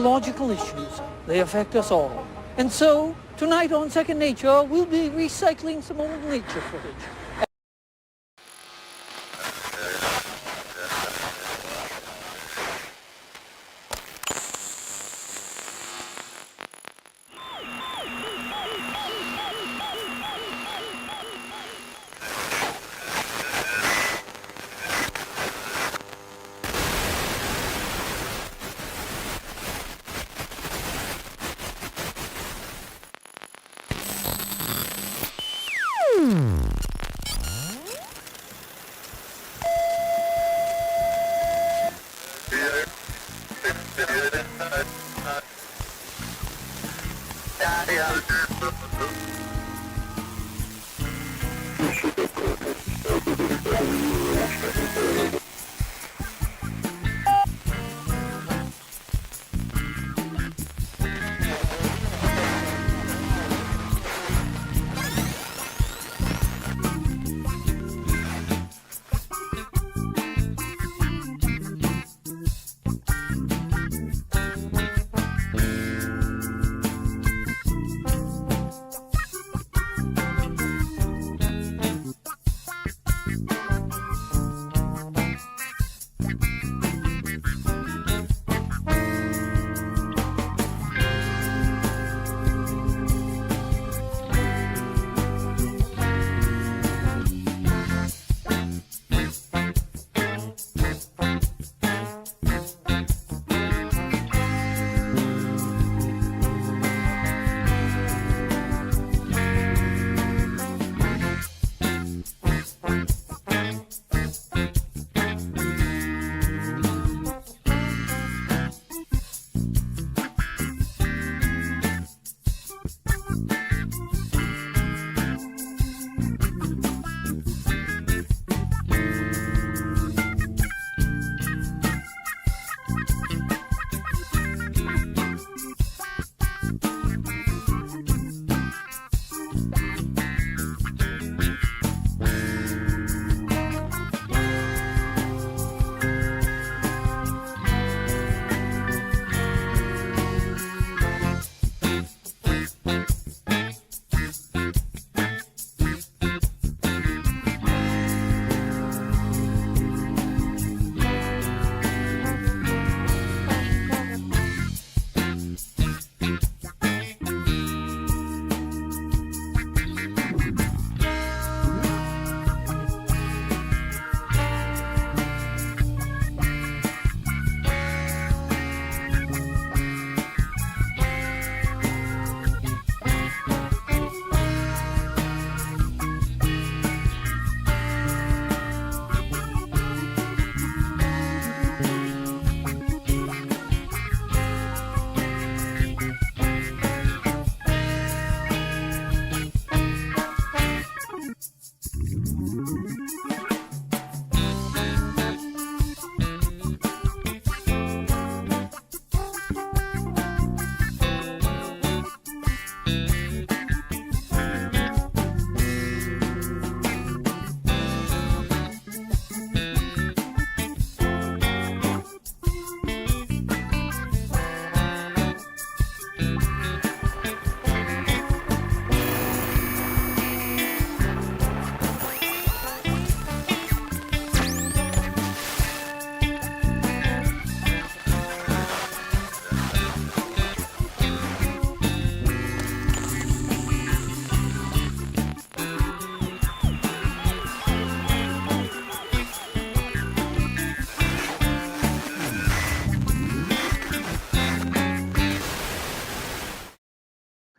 ecological issues. They affect us all. And so, tonight on Second Nature, we'll be recycling some old nature footage.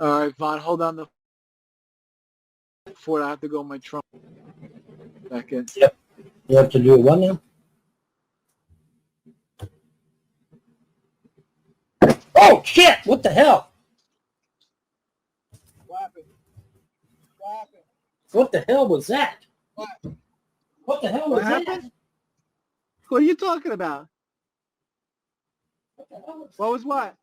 All right, Vaughn, hold on the fort. I have to go in my trunk. Second. Yep. You have to do it what now? Oh, shit! What the hell? What happened? What happened? What the hell was that? What? What the hell What was that? happened? What are you talking about? What the hell was What was what?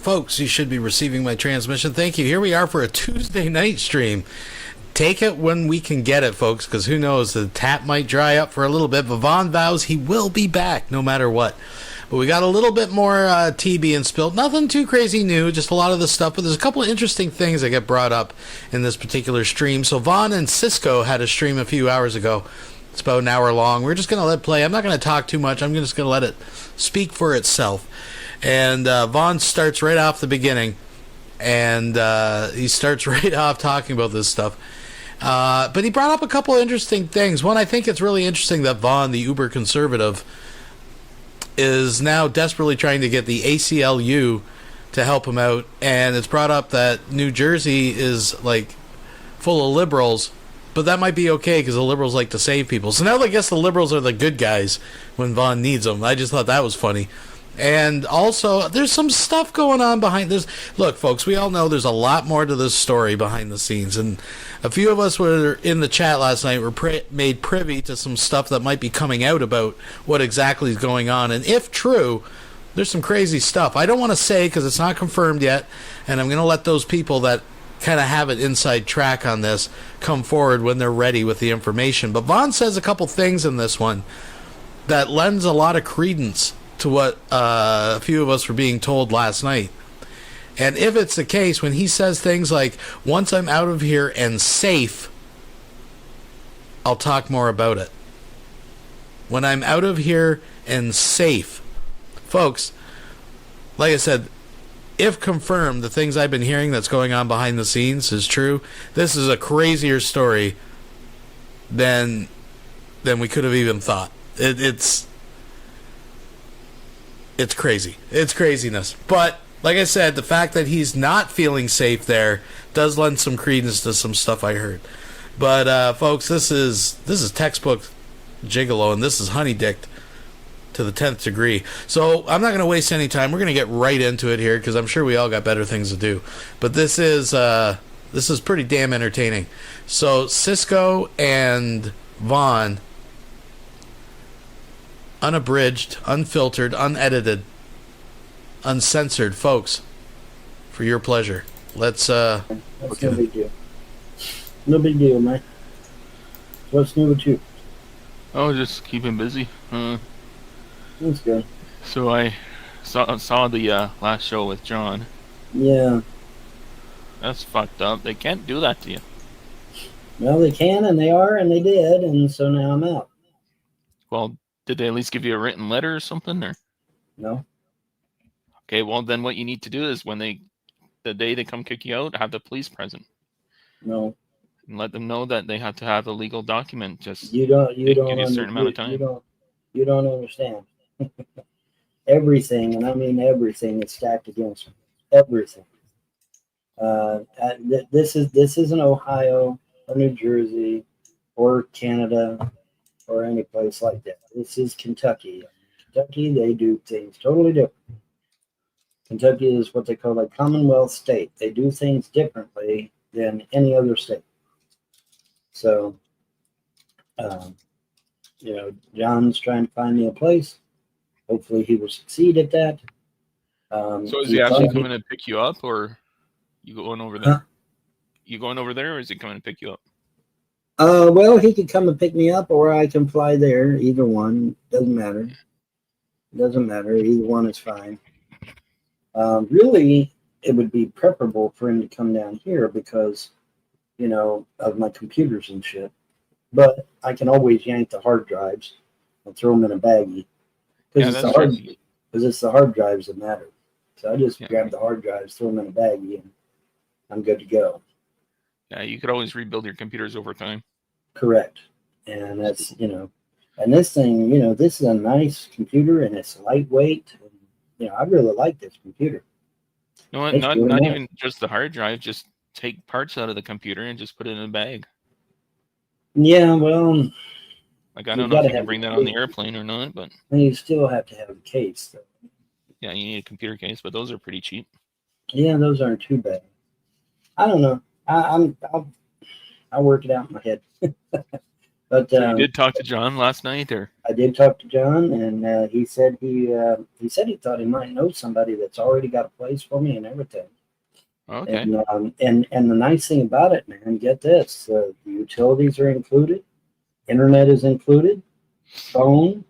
Folks, you should be receiving my transmission. Thank you. Here we are for a Tuesday night stream. Take it when we can get it, folks, because who knows, the tap might dry up for a little bit. But Vaughn vows he will be back no matter what. But we got a little bit more tea being spilled. Nothing too crazy new, just a lot of the stuff. But there's a couple of interesting things that get brought up in this particular stream. So Vaughn and Sisko had a stream a few hours ago. It's about an hour long. We're just going to let it play. I'm not going to talk too much. I'm just going to let it speak for itself. And Vaughn starts right off the beginning. And he starts right off talking about this stuff. But he brought up a couple of interesting things. One, I think it's really interesting that Vaughn, the uber conservative, is now desperately trying to get the ACLU to help him out. And it's brought up that New Jersey is, like, full of liberals. But that might be okay because the liberals like to save people. So now I guess the liberals are the good guys when Vaughn needs them. I just thought that was funny. And also, there's some stuff going on behind this. Look, folks, we all know there's a lot more to this story behind the scenes. And a few of us were in the chat last night, were made privy to some stuff that might be coming out about what exactly is going on. And if true, there's some crazy stuff. I don't want to say because it's not confirmed yet. And I'm going to let those people that kind of have an inside track on this come forward when they're ready with the information. But Vaughn says a couple things in this one that lends a lot of credence to what a few of us were being told last night. And if it's the case, when he says things like, once I'm out of here and safe, I'll talk more about it. When I'm out of here and safe. Folks, like I said, if confirmed, the things I've been hearing that's going on behind the scenes is true, this is a crazier story than we could have even thought. It's crazy. It's craziness. But, like I said, the fact that he's not feeling safe there does lend some credence to some stuff I heard. But, folks, this is textbook gigolo, and this is honey-dicked to the 10th degree. So, I'm not going to waste any time. We're going to get right into it here, because I'm sure we all got better things to do. But this is pretty damn entertaining. So, Sisko and Vaughn, unabridged, unfiltered, unedited, uncensored, folks, for your pleasure. Let's That's no big deal. No big deal, man. What's new with you? Oh, just keeping busy. That's good. So I saw the last show with John. Yeah. That's fucked up. They can't do that to you. Well, they can, and they are, and they did, and so now I'm out. Well, did they at least give you a written letter or something? Or No. okay, well then what you need to do is when the day they come kick you out, have the police present. No. And let them know that they have to have a legal document. Just You don't give you a certain amount of time. You don't understand. Everything, and I mean everything, is stacked against me. Everything. This isn't Ohio or New Jersey or Canada or any place like that. This is Kentucky. Kentucky, they do things totally different. Kentucky is what they call a Commonwealth state. They do things differently than any other state. So, John's trying to find me a place. Hopefully he will succeed at that. So is he actually coming to pick you up, or you going over there? Huh? You going over there, or is he coming to pick you up? Well, he could come and pick me up, or I can fly there. Either one. Doesn't matter. Doesn't matter. Either one is fine. Really, it would be preferable for him to come down here because, of my computers and shit. But I can always yank the hard drives and throw them in a baggie. Because it's the hard drives that matter. So I just grab the hard drives, throw them in a baggie, and I'm good to go. Yeah, you could always rebuild your computers over time. Correct. And that's, and this thing, this is a nice computer and it's lightweight. And, I really like this computer. No, not even just the hard drive, just take parts out of the computer and just put it in a bag. Yeah, well. Like, I don't know if you can bring that on the airplane or not, but. You still have to have a case, though. Yeah, you need a computer case, but those are pretty cheap. Yeah, those aren't too bad. I don't know. I'll work it out in my head. But so you did talk to John last night, or? I I did talk to John, and he said he thought he might know somebody that's already got a place for me and everything. Okay. And the nice thing about it, man, get this: the utilities are included, internet is included, phone,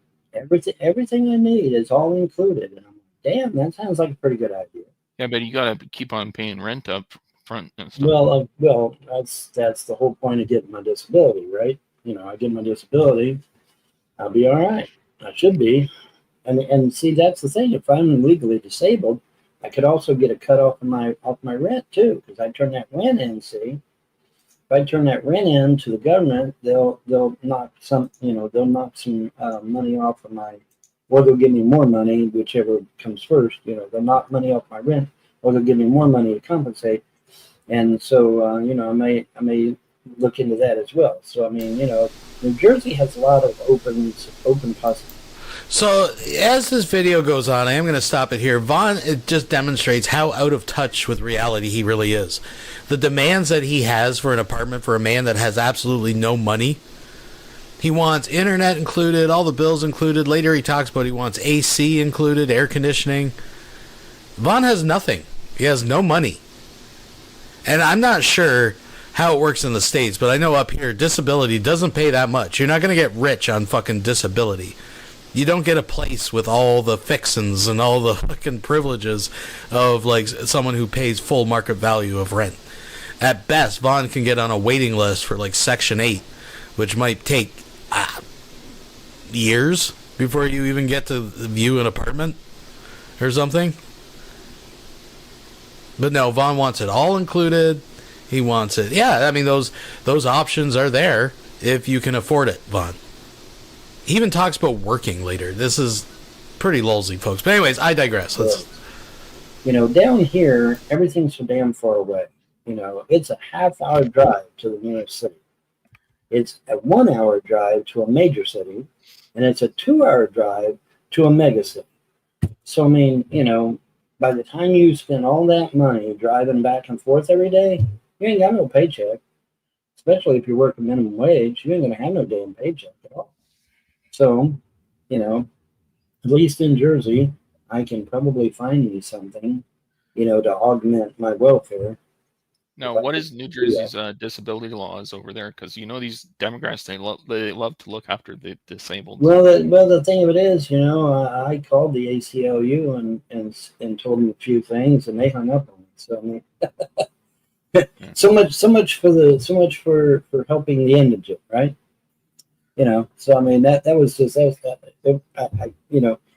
everything I need is all included. And I'm like, damn, that sounds like a pretty good idea. Yeah, but you gotta keep on paying rent up front and stuff. Well, that's the whole point of getting my disability, right? I get my disability, I'll be all right. I should be. And see, that's the thing. If I'm legally disabled, I could also get a cut off my rent too, because I turn that rent in. See, if I turn that rent in to the government, they'll knock some money off of my, or they'll give me more money, whichever comes first. They'll knock money off my rent, or they'll give me more money to compensate. And so I may look into that as well. So I mean, New Jersey has a lot of open possibilities. So as this video goes on, I am going to stop it here. Vaughn, it just demonstrates how out of touch with reality he really is. The demands that he has for an apartment for a man that has absolutely no money. He wants internet included, all the bills included. Later he talks about he wants AC included, air conditioning. Vaughn has nothing. He has no money. And I'm not sure how it works in the States, but I know up here disability doesn't pay that much. You're not going to get rich on fucking disability. You don't get a place with all the fixins and all the fucking privileges of like someone who pays full market value of rent. At best, Vaughn can get on a waiting list for like Section 8, which might take years before you even get to view an apartment or something. But no, Vaughn wants it all included. He wants it. Yeah, I mean, those options are there if you can afford it, Vaughn. He even talks about working later. This is pretty lulzy, folks. But anyways, I digress. Down here, everything's so damn far away. It's a half-hour drive to the nearest city. It's a 1-hour drive to a major city, and it's a 2-hour drive to a mega city. So, I mean, by the time you spend all that money driving back and forth every day, you ain't got no paycheck. Especially if you're working minimum wage, you ain't going to have no damn paycheck at all. So, at least in Jersey, I can probably find me something, to augment my welfare. Now, what is New Jersey's disability laws over there? Because these Democrats, they love to look after the disabled. Well, the thing of it is, I called the ACLU and told them a few things, and they hung up on me. So I mean, so much for helping the indigent, right? So I mean that was just it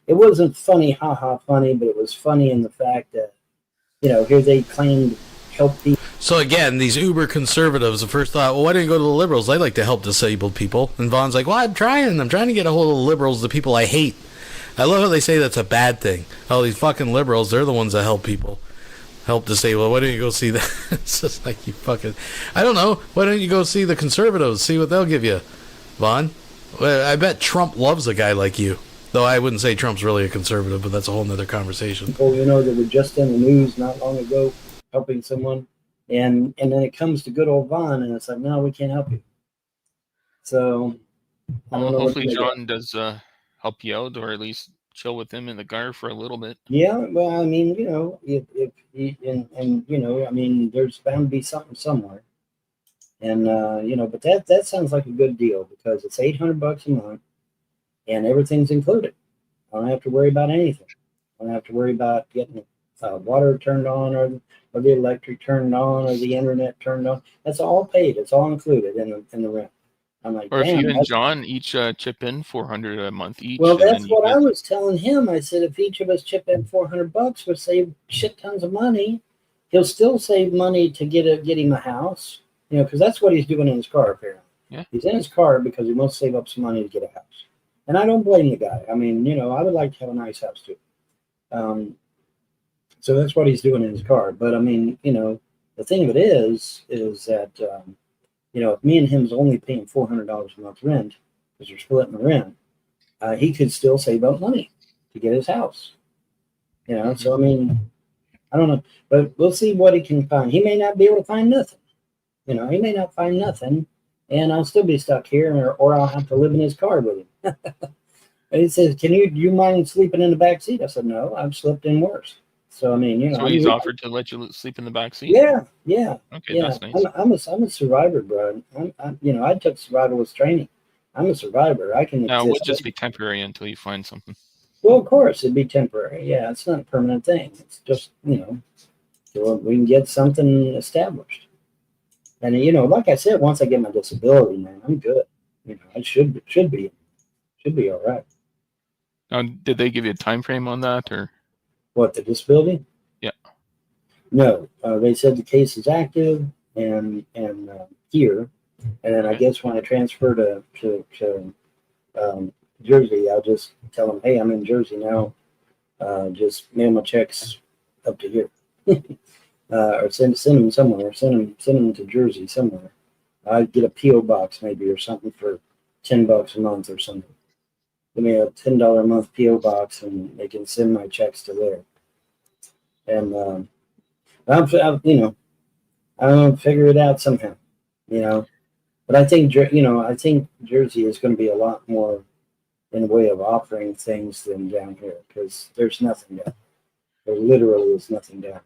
wasn't funny, funny, but it was funny in the fact that here they claimed help people. So again, these uber conservatives, the first thought, well, why don't you go to the liberals? They like to help disabled people. And Vaughn's like, well, I'm trying to get a hold of the liberals, the people I hate. I love how they say that's a bad thing. Oh, these fucking liberals, they're the ones that help people. Help disabled. Why don't you go see that? It's just like you fucking, I don't know. Why don't you go see the conservatives, see what they'll give you, Vaughn? Well, I bet Trump loves a guy like you. Though I wouldn't say Trump's really a conservative, but that's a whole nother conversation. People, that were just in the news not long ago helping someone. And then it comes to good old Vaughn, and it's like, no, we can't help you. So, I don't know. Hopefully, John does help you out, or at least chill with him in the car for a little bit. Yeah, well, I mean, I mean, there's bound to be something somewhere, and but that sounds like a good deal because it's $800 a month, and everything's included. I don't have to worry about anything. I don't have to worry about getting water turned on or the electric turned on or the internet turned on. That's all paid. It's all included in the rent. I'm like, or if you and John each chip in $400 a month each. Well, that's what I was telling him. I said, if each of us chip in $400, we'll save shit tons of money. He'll still save money to get him a house, because that's what he's doing in his car apparently. Yeah. He's in his car because he wants to save up some money to get a house. And I don't blame the guy. I mean, I would like to have a nice house too. So that's what he's doing in his car. But I mean, the thing of it is that, if me and him's only paying $400 a month rent, because we're splitting the rent, he could still save up money to get his house. So I mean, I don't know, but we'll see what he can find. He may not be able to find nothing. He may not find nothing, and I'll still be stuck here, or I'll have to live in his car with him. And he says, do you mind sleeping in the back seat? I said, no, I've slept in worse. So, I mean, you know. So he's offered to let you sleep in the back seat? Yeah. Okay, yeah. that's nice. I'm a survivor, bro. I took survivalist training. I'm a survivor. I can Now, it exist. would just be temporary until you find something. Well, of course, it'd be temporary. Yeah, it's not a permanent thing. It's just, so we can get something established. And, like I said, once I get my disability, man, I'm good. I should be all right. Now, did they give you a time frame on that, or What, the disability? Yeah. No, they said the case is active and here, and then I guess when I transfer to Jersey, I'll just tell them, hey, I'm in Jersey now. Just mail my checks up to here, or send them somewhere. Send them to Jersey somewhere. I'd get a PO box maybe or something for $10 a month or something. Give me a $10 a month PO box, and they can send my checks to there. And I'll figure it out somehow, But I think Jersey is going to be a lot more in the way of offering things than down here, because there's nothing down. There literally is nothing down.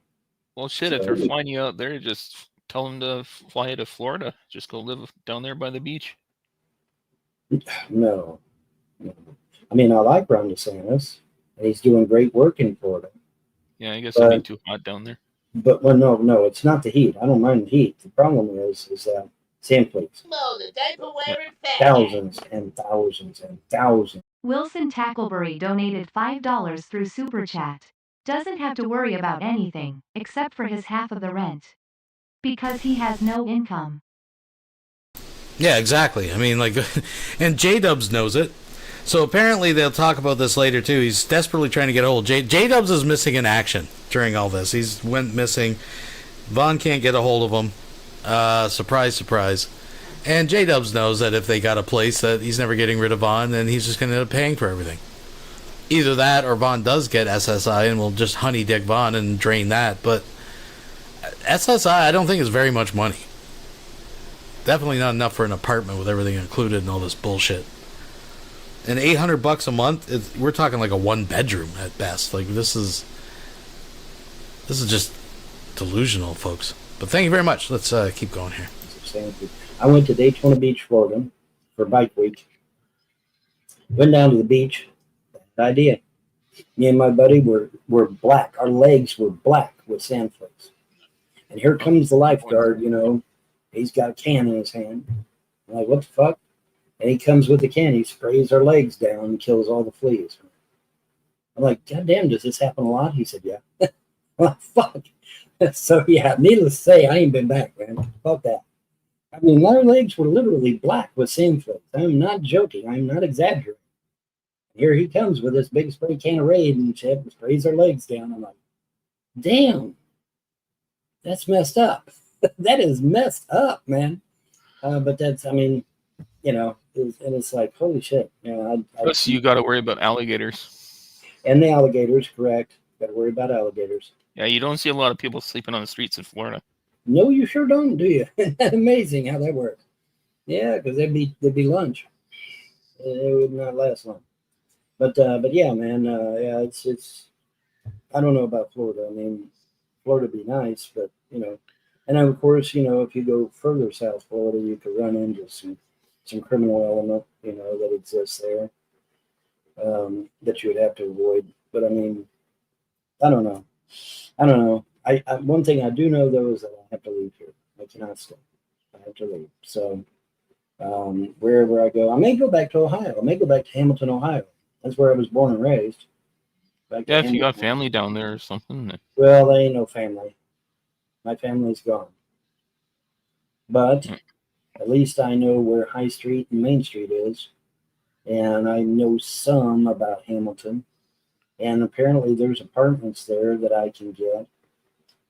Well, shit, if they're flying you out there, just tell them to fly you to Florida. Just go live down there by the beach. No. I mean, I like Ron DeSantis, and he's doing great work in Florida. Yeah, I guess it'd be too hot down there. But no, it's not the heat. I don't mind the heat. The problem is that sand flakes. Thousands and thousands and thousands. Wilson Tackleberry donated $5 through Super Chat. Doesn't have to worry about anything, except for his half of the rent. Because he has no income. Yeah, exactly. I mean, and J-Dubs knows it. So apparently they'll talk about this later too. He's desperately trying to get a hold. J-Dubs is missing in action during all this. He's went missing. Vaughn can't get a hold of him. Surprise, surprise. And J-Dubs knows that if they got a place that he's never getting rid of Vaughn, then he's just going to end up paying for everything. Either that or Vaughn does get SSI and will just honey dick Vaughn and drain that. But SSI I don't think is very much money. Definitely not enough for an apartment with everything included and all this bullshit. And $800 a month, we're talking like a 1-bedroom at best. Like this is just delusional, folks. But thank you very much. Let's keep going here. I went to Daytona Beach, Florida for Bike Week. Went down to the beach. Bad idea. Me and my buddy were black. Our legs were black with sand flakes. And here comes the lifeguard, He's got a can in his hand. I'm like, what the fuck? And he comes with the can. He sprays our legs down and kills all the fleas. I'm like, God damn, does this happen a lot? He said, yeah. Well, fuck. So, yeah, needless to say, I ain't been back, man. Fuck that. I mean, our legs were literally black with sand flakes. I'm not joking. I'm not exaggerating. Here he comes with this big spray can of Raid and shit, and sprays our legs down. I'm like, damn, that's messed up. That is messed up, man. But that's, I mean, and it's like, holy shit. Plus, you got to worry about alligators. And the alligators, correct. Got to worry about alligators. Yeah, you don't see a lot of people sleeping on the streets in Florida. No, you sure don't, do you? Amazing how that works. Yeah, because they'd be lunch. It would not last long. But yeah, man. Yeah, it's. I don't know about Florida. I mean, Florida would be nice, but and of course, if you go further south Florida, you could run into some criminal element, that exists there, that you would have to avoid. But I mean, I don't know. I one thing I do know though is that I have to leave here. I cannot stay. I have to leave. So wherever I go, I may go back to Ohio. I may go back to Hamilton, Ohio. That's where I was born and raised. Yeah, if you got family down there or something. Well, there ain't no family. My family's gone. But at least I know where High Street and Main Street is. And I know some about Hamilton. And apparently there's apartments there that I can get.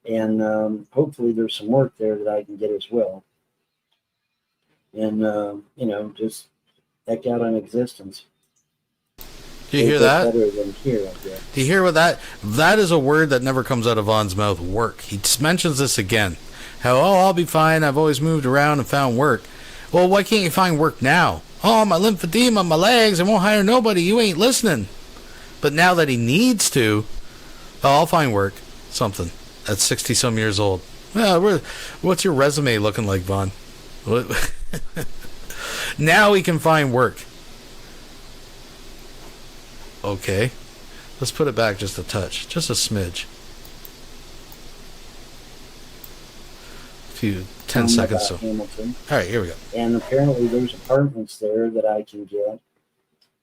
And hopefully there's some work there that I can get as well. And, just deck out on existence. Do you hear that? Better than here, I guess. Do you hear what that is a word that never comes out of Vaughn's mouth, work. He mentions this again. How, I'll be fine. I've always moved around and found work. Well, why can't you find work now? Oh, my lymphedema, my legs, I won't hire nobody. You ain't listening. But now that he needs to, I'll find work. Something. At 60-some years old. Well, what's your resume looking like, Vaughn? Now he can find work. Okay. Let's put it back just a touch. Just a smidge. 10 seconds. So. Hamilton. All right, here we go. And apparently there's apartments there that I can get.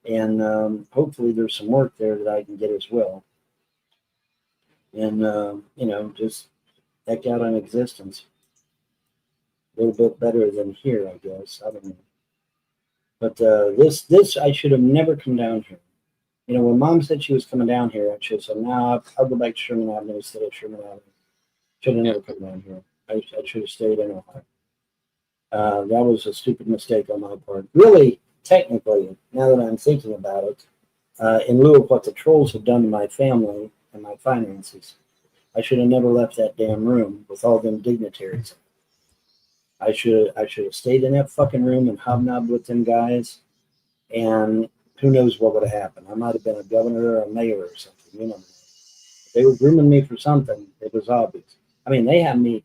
And hopefully there's some work there that I can get as well. And, just deck out on existence. A little bit better than here, I guess. I don't know. But this I should have never come down here. When Mom said she was coming down here, I should have said, no, I'll go back to Sherman Avenue instead of Sherman Avenue. Should have never come down here. I should have stayed in Ohio. That was a stupid mistake on my part. Really, technically, now that I'm thinking about it, in lieu of what the trolls have done to my family and my finances, I should have never left that damn room with all them dignitaries. I should have stayed in that fucking room and hobnobbed with them guys, and who knows what would have happened. I might have been a governor or a mayor or something. They were grooming me for something. It was obvious. I mean, they had me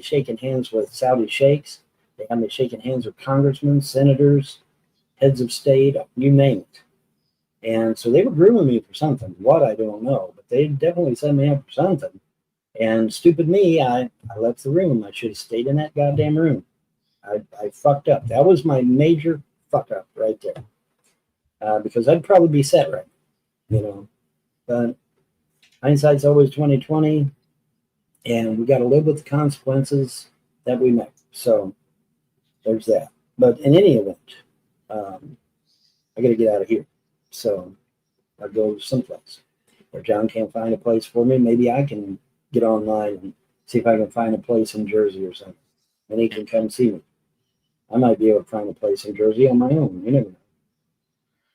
shaking hands with Saudi sheikhs. They had me shaking hands with congressmen, senators, heads of state, you name it. And so they were grooming me for something. What, I don't know. But they definitely set me up for something. And stupid me, I left the room. I should have stayed in that goddamn room. I fucked up. That was my major fuck up right there. Because I'd probably be set right now, But hindsight's always 20/20. And we got to live with the consequences that we make. So there's that. But in any event, I got to get out of here. So I'll go someplace where John can't find a place for me. Maybe I can get online and see if I can find a place in Jersey or something. And he can come see me. I might be able to find a place in Jersey on my own. You never know.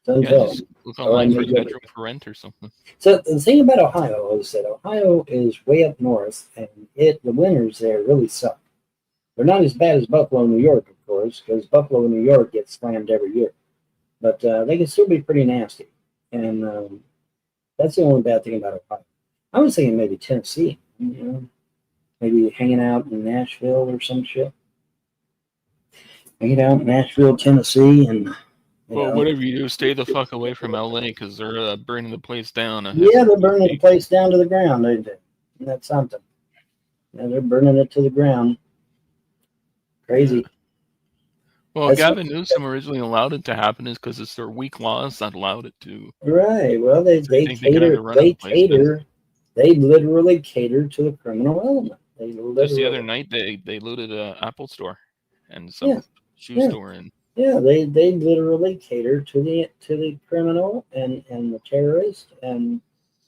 Just look online for the bedroom for rent or something. So the thing about Ohio is that Ohio is way up north, and the winters there really suck. They're not as bad as Buffalo, New York, of course, because Buffalo, New York gets slammed every year. But they can still be pretty nasty. And that's the only bad thing about Ohio. I was thinking maybe Tennessee, maybe hanging out in Nashville or some shit. Hanging out in Nashville, Tennessee, and well, whatever you do, stay the fuck away from LA because they're burning the place down. Yeah, they're burning the place down to the ground. And that's something. Yeah, they're burning it to the ground. Crazy. Well, that's Gavin Newsom originally allowed it to happen is because it's their weak laws that allowed it to. Right. Well, they literally cater to the criminal element. Just the other night, they looted an Apple store and some shoe store and. Yeah, they literally cater to the criminal and the terrorist and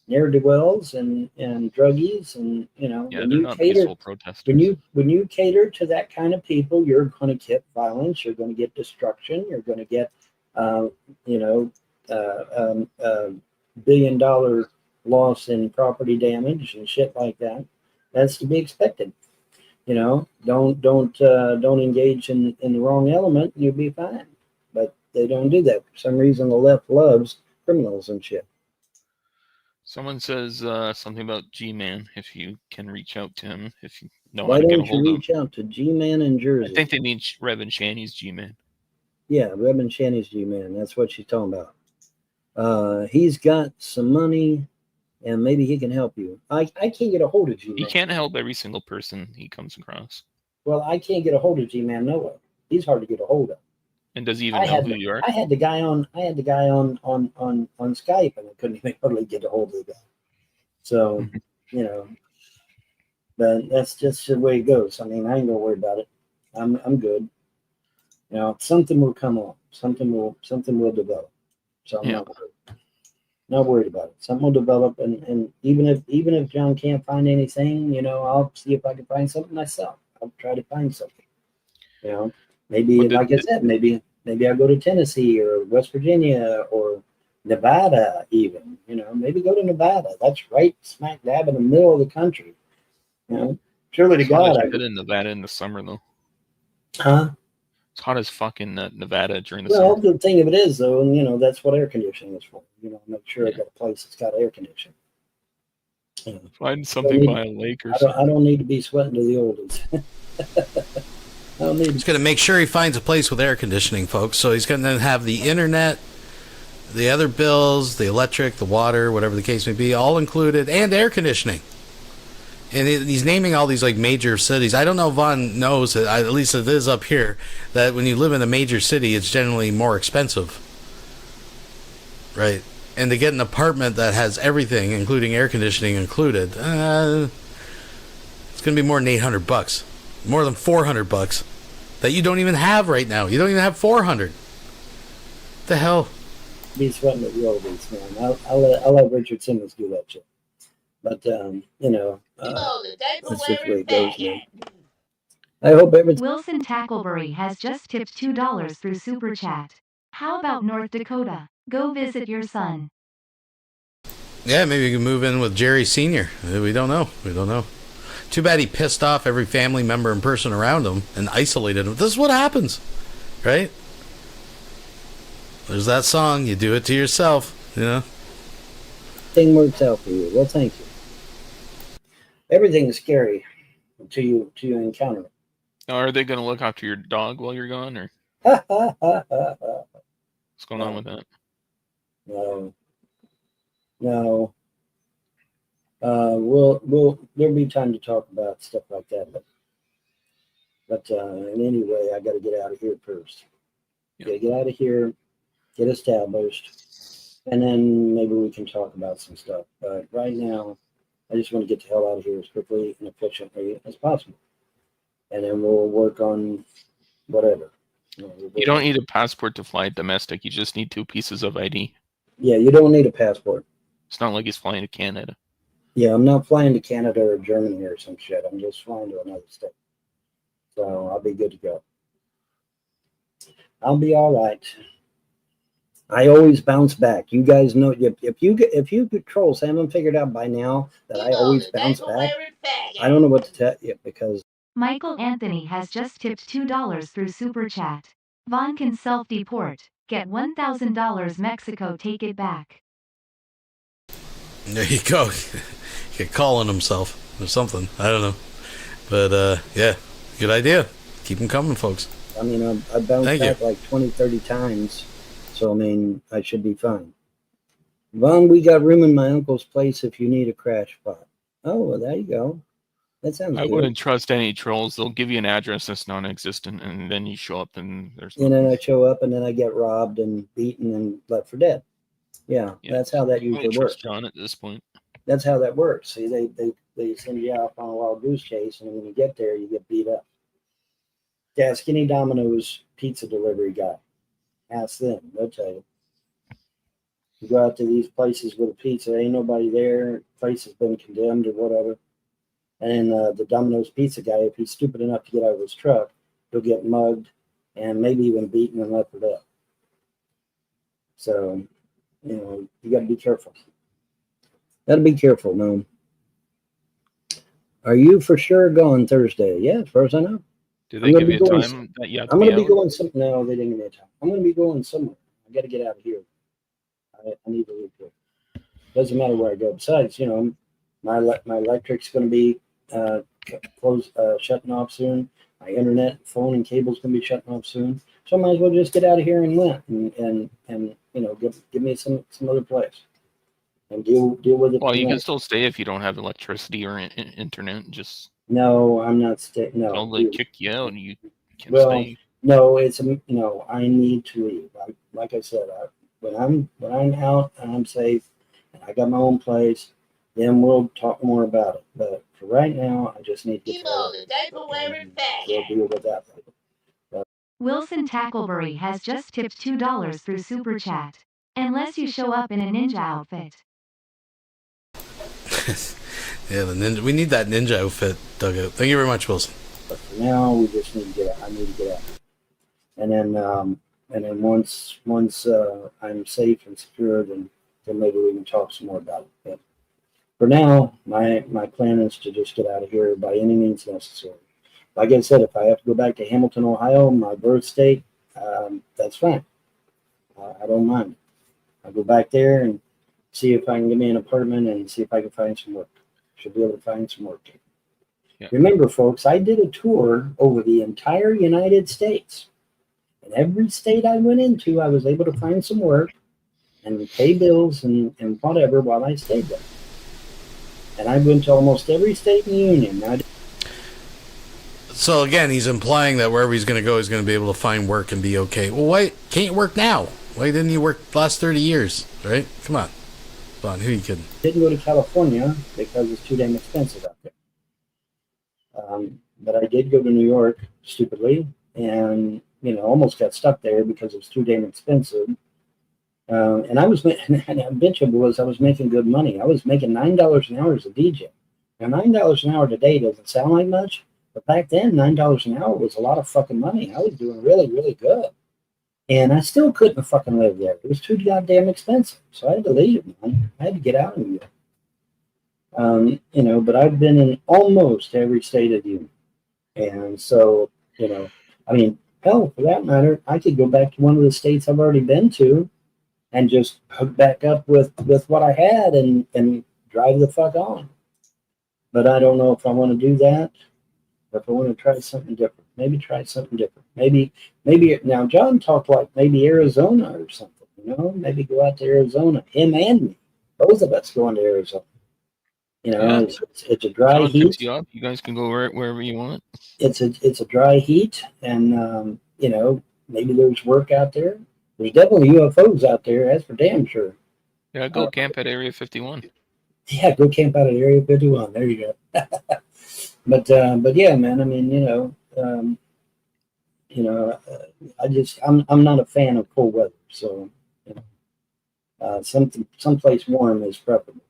ne'er-do-wells and druggies and they're not peaceful protesters. When you cater to that kind of people, you're going to get violence, you're going to get destruction, you're going to get $1 billion loss in property damage and shit like that. That's to be expected. Don't engage in the wrong element and you'll be fine. But they don't do that. For some reason, the left loves criminals and shit. Someone says something about G-Man, if you can reach out to him, if you know Why how to get a don't hold you of reach out to G-Man in Jersey? I think they mean Reb and Shanny's G-Man. Yeah, Reb and Shanny's G-Man. That's what she's talking about. He's got some money. And maybe he can help you. I can't get a hold of G-Man. He can't help every single person he comes across. Well, I can't get a hold of G-Man nowhere. He's hard to get a hold of. And does he even know who you are? I had the guy on Skype, and I couldn't even hardly get a hold of the guy. So, but that's just the way it goes. I mean, I ain't gonna worry about it. I'm good. Something will come on. Something will develop. So I'm not worried about it. Something will develop, and even if John can't find anything, I'll see if I can find something myself. I'll try to find something. Maybe like I said, maybe I'll go to Tennessee or West Virginia or Nevada, even. Maybe go to Nevada. That's right smack dab in the middle of the country. Surely to God, I could in Nevada in the summer though. Huh? It's hot as fucking Nevada during the Well, summer. the thing of it is, though, and that's what air conditioning is for. Make sure I got a place that's got air conditioning. Find something by a lake or something. I don't need to be sweating to the oldies. I don't need. He's going to make sure he finds a place with air conditioning, folks. So he's going to have the internet, the other bills, the electric, the water, whatever the case may be, all included, and air conditioning. And he's naming all these like major cities. I don't know if Vaughn knows that, at least it is up here, that when you live in a major city, it's generally more expensive. Right? And to get an apartment that has everything, including air conditioning included, it's going to be more than $800. More than $400 that you don't even have right now. You don't even have $400. The hell? Be sweating at the oldies, man. I'll let Richard Simmons do that shit. But that's just the way it goes, man. I hope everything. Wilson Tackleberry has just tipped $2 through Super Chat. How about North Dakota? Go visit your son. Yeah, maybe you can move in with Jerry Sr. We don't know. Too bad he pissed off every family member and person around him and isolated him. This is what happens, right? There's that song, you do it to yourself, Thing works out for you. Well, thank you. Everything is scary until you encounter it. Now, are they going to look after your dog while you're gone, or What's going on with that? No. There'll be time to talk about stuff like that, but in any way, I got to get out of here first. Yeah. Gotta get out of here, get established, and then maybe we can talk about some stuff. But right now, I just want to get the hell out of here as quickly and efficiently as possible, and then we'll work on whatever. You don't need a passport to fly domestic. You just need 2 pieces of ID. Yeah, you don't need a passport. It's not like he's flying to Canada. Yeah, I'm not flying to Canada or Germany or some shit. I'm just flying to another state. So I'll be good to go. I'll be all right. I always bounce back. You guys know, if you trolls haven't figured out by now that I always bounce back, I don't know what to tell you because Michael Anthony has just tipped $2 through Super Chat. Vaughn can self-deport. Get $1,000 Mexico, take it back. There you go. He's calling himself or something. I don't know. But, yeah, good idea. Keep them coming, folks. I mean, I bounced back like 20, 30 times. So, I mean, I should be fine. Vaughn, we got room in my uncle's place if you need a crash spot. Oh, well, there you go. That sounds good. I wouldn't trust any trolls. They'll give you an address that's non-existent, and then you show up and there's and then I show up and then I get robbed and beaten and left for dead. Yeah, that's how that usually works. John, at this point. That's how that works. See, they send you out on a wild goose chase, and when you get there, you get beat up. Yeah, Skinny Domino's pizza delivery guy. Ask them. They'll tell you. You go out to these places with a pizza, there ain't nobody there. Place has been condemned or whatever. And the Domino's pizza guy, if he's stupid enough to get out of his truck, he'll get mugged and maybe even beaten and left for dead. So, you got to be careful. Got to be careful, man. Are you for sure going Thursday? Yeah, as far as I know. Did they give you a time that you have to I'm be going to be out? going some. No, they didn't give me a time. I'm going to be going somewhere. I got to get out of here. I need to leave here. Doesn't matter where I go. Besides, my electric's going to be shutting off soon. My internet, phone, and cable's going to be shutting off soon. So I might as well just get out of here and win and give me some other place and deal with it. Well, you can still stay if you don't have electricity or internet. Just no, I'm not staying. No, they kick you out and you can't stay. No, I need to leave. Like I said, when I'm out and I'm safe and I got my own place, then we'll talk more about it. But for right now, I just need to get we'll deal with that later. Wilson Tackleberry has just tipped $2 through Super Chat. Unless you show up in a ninja outfit. Yeah, the ninja. We need that ninja outfit, Dugout. Thank you very much, Wilson. But for now, we just need to get out. I need to get out. And then once I'm safe and secure, then maybe we can talk some more about it. But for now, my plan is to just get out of here by any means necessary. like I said, if I have to go back to Hamilton, Ohio, my birth state, that's fine. I don't mind. I'll go back there and see if I can get me an apartment and see if I can find some work. Should be able to find some work. Yeah. Remember, folks, I did a tour over the entire United States. And every state I went into, I was able to find some work and pay bills and whatever while I stayed there. And I went to almost every state in the union. So again, he's implying that wherever he's going to go, he's going to be able to find work and be okay. Well, why can't you work now? Why didn't you work the last 30 years, right? Come on. Come on, who are you kidding? Didn't go to California because it's too damn expensive out there. But I did go to New York, stupidly, and, almost got stuck there because it was too damn expensive. And I was, and I bet you was, I was making good money. I was making $9 an hour as a DJ. Now, $9 an hour today doesn't sound like much, but back then, $9 an hour was a lot of fucking money. I was doing really, really good. And I still couldn't fucking live there. It was too goddamn expensive. So I had to leave, man. I had to get out of here. But I've been in almost every state of the union. And so, hell, for that matter, I could go back to one of the states I've already been to and just hook back up with what I had and drive the fuck on. But I don't know if I want to do that, or if I want to try something different. Maybe try something different. Maybe now John talked like maybe Arizona or something, maybe go out to Arizona, him and me, both of us going to Arizona. It's a dry John heat. picks you up. You guys can go wherever you want. It's a dry heat, and maybe there's work out there. There's definitely UFOs out there. That's for damn sure. Yeah, go camp at Area 51. Yeah, go camp out at Area 51. There you go. But yeah, man. I mean, I'm not a fan of cold weather, so someplace warm is preferable.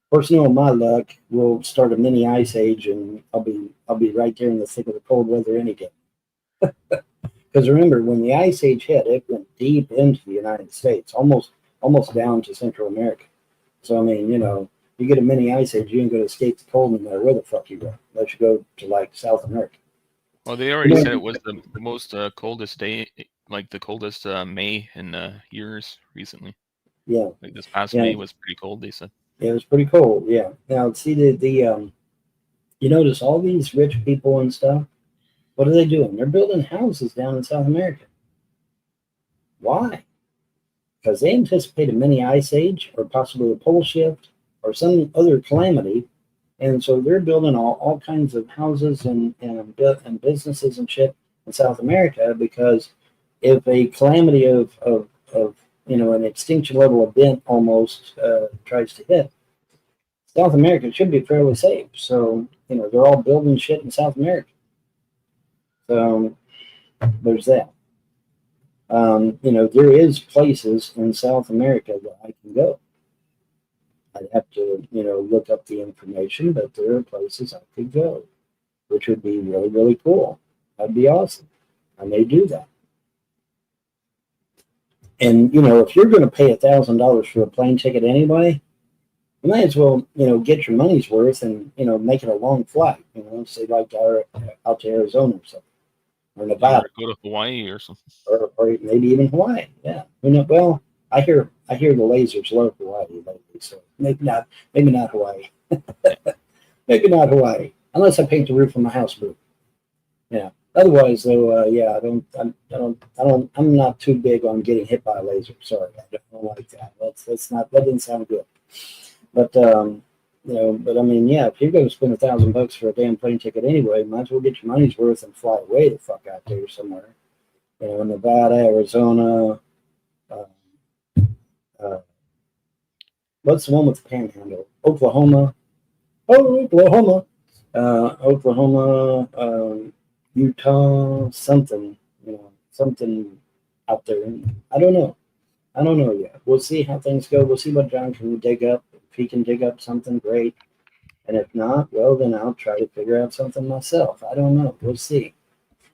Of course, my luck, we'll start a mini ice age, and I'll be right there in the thick of the cold weather any day. Because remember, when the ice age hit, it went deep into the United States, almost down to Central America. So I mean, you get a mini ice age, you ain't going to escape the cold no matter where the fuck you go, unless you go to like South America. Well, they already said it was the most coldest day, like the coldest May in years recently. Yeah. Like this past May was pretty cold, they said. Yeah, it was pretty cold, yeah. Now, see, you notice all these rich people and stuff, what are they doing? They're building houses down in South America. Why? Because they anticipate a mini ice age or possibly a pole shift or some other calamity. And so they're building all kinds of houses and businesses and shit in South America, because if a calamity of an extinction level event almost tries to hit, South America should be fairly safe. So, they're all building shit in South America. So there's that. There is places in South America that I can go. I'd have to, look up the information, but there are places I could go, which would be really, really cool. That'd be awesome. I may do that. And, if you're going to pay $1,000 for a plane ticket anyway, you might as well, get your money's worth and, make it a long flight, say like out to Arizona or something, or Nevada. Or go to Hawaii or something. Or maybe even Hawaii, yeah. Well, I hear the lasers love Hawaii lately, so maybe not Hawaii. Maybe not Hawaii, unless I paint the roof of my house blue. Yeah. Otherwise, though, I'm not too big on getting hit by a laser. Sorry, I don't like that. That didn't sound good. But but I mean, yeah, if you're going to spend $1,000 for a damn plane ticket anyway, might as well get your money's worth and fly away the fuck out there somewhere. Nevada, Arizona. What's the one with the panhandle? Oklahoma. Oh, Oklahoma. Utah, something out there. I don't know yet. We'll see how things go. We'll see what John can dig up. If he can dig up something, great. And if not, well, then I'll try to figure out something myself. I don't know. We'll see.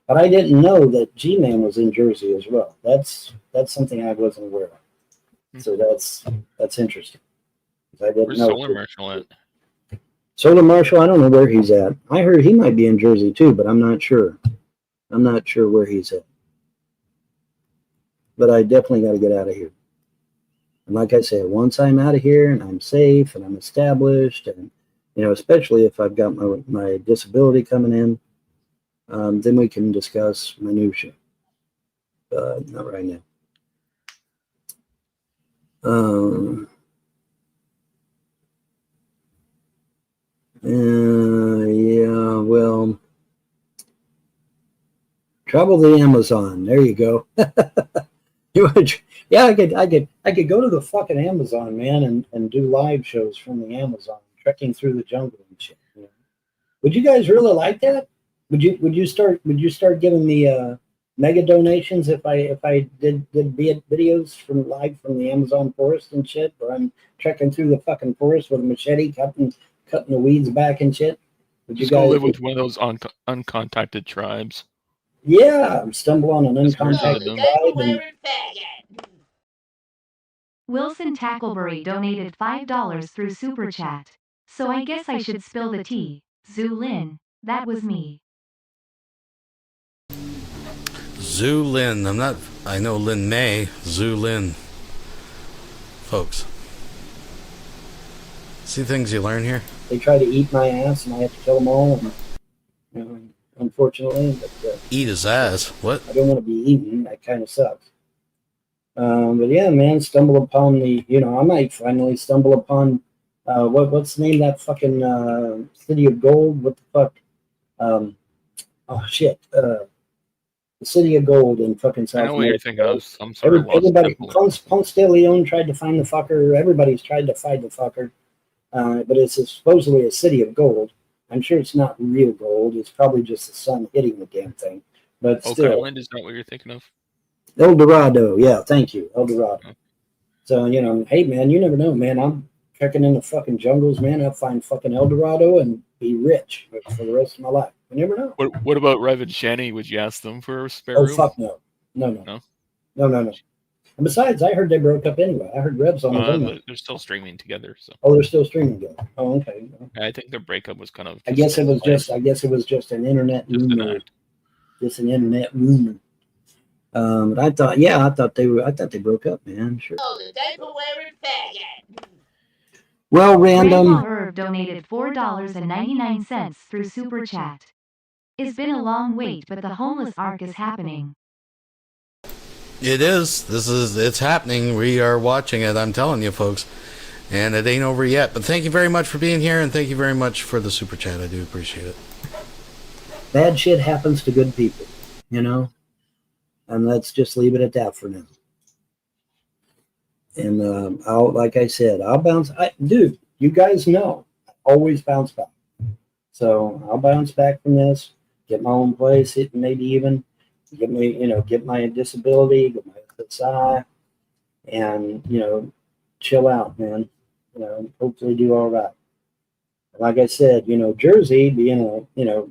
But I didn't know that G-Man was in Jersey as well. That's something I wasn't aware of. So that's interesting. I didn't Where's know. Solar Marshall at? Solar Marshall, I don't know where he's at. I heard he might be in Jersey too, but I'm not sure. I'm not sure where he's at. But I definitely got to get out of here. And like I said, once I'm out of here and I'm safe and I'm established, and especially if I've got my disability coming in, then we can discuss minutia. Not right now. Yeah, well, travel the Amazon. There you go. Yeah, I could go to the fucking Amazon, man, and do live shows from the Amazon, trekking through the jungle and shit. Would you guys really like that? Would you start giving me mega donations if I did videos from the Amazon forest and shit, where I'm trekking through the fucking forest with a machete, cutting the weeds back and shit? Would you Just guys go live with one of those uncontacted tribes? Yeah, stumble on an uncontacted tribe. Wilson Tackleberry donated $5 through Super Chat. So I guess I should spill the tea. Zhu Lin, that was me. Zhu Lin. I know Lin May. Zhu Lin. Folks. See things you learn here? They try to eat my ass and I have to kill them all. And, unfortunately. But, eat his ass? What? I don't want to be eaten. That kind of sucks. But yeah, man, stumble upon I might finally stumble upon, what's the name of that fucking City of Gold? What the fuck? Oh, shit. The City of Gold in fucking South America. I know what you're thinking of. Some sort of lost everybody, temple. Ponce de Leon tried to find the fucker. Everybody's tried to find the fucker. But it's supposedly a city of gold. I'm sure it's not real gold. It's probably just the sun hitting the damn thing. But Oak still. Island is not what you're thinking of? El Dorado. Yeah, thank you. El Dorado. Okay. So, hey, man, you never know, man. I'm trekking in the fucking jungles, man. I'll find fucking El Dorado and be rich for the rest of my life. You never know. What about Rev and Shani? Would you ask them for a spare Oh, room? fuck no. No. And besides, I heard they broke up anyway. I heard Rev's on his own. They're still streaming together. So. Oh, they're still streaming together. Oh, okay. I think their breakup was kind of. I guess it was just an internet rumor. Just an internet rumor. But I thought they broke up, man. Sure. Well, random. Grandma Herb donated $4.99 through Super Chat. It's been a long wait, but the homeless arc is happening. It is. It's happening. We are watching it. I'm telling you, folks. And it ain't over yet. But thank you very much for being here, and thank you very much for the Super Chat. I do appreciate it. Bad shit happens to good people, and let's just leave it at that for now. And like I said, I'll bounce. Dude, you guys know, I always bounce back. So I'll bounce back from this, get my own place, maybe even get my disability, get my SSI, and chill out, man. Hopefully do all right. Like I said, Jersey being a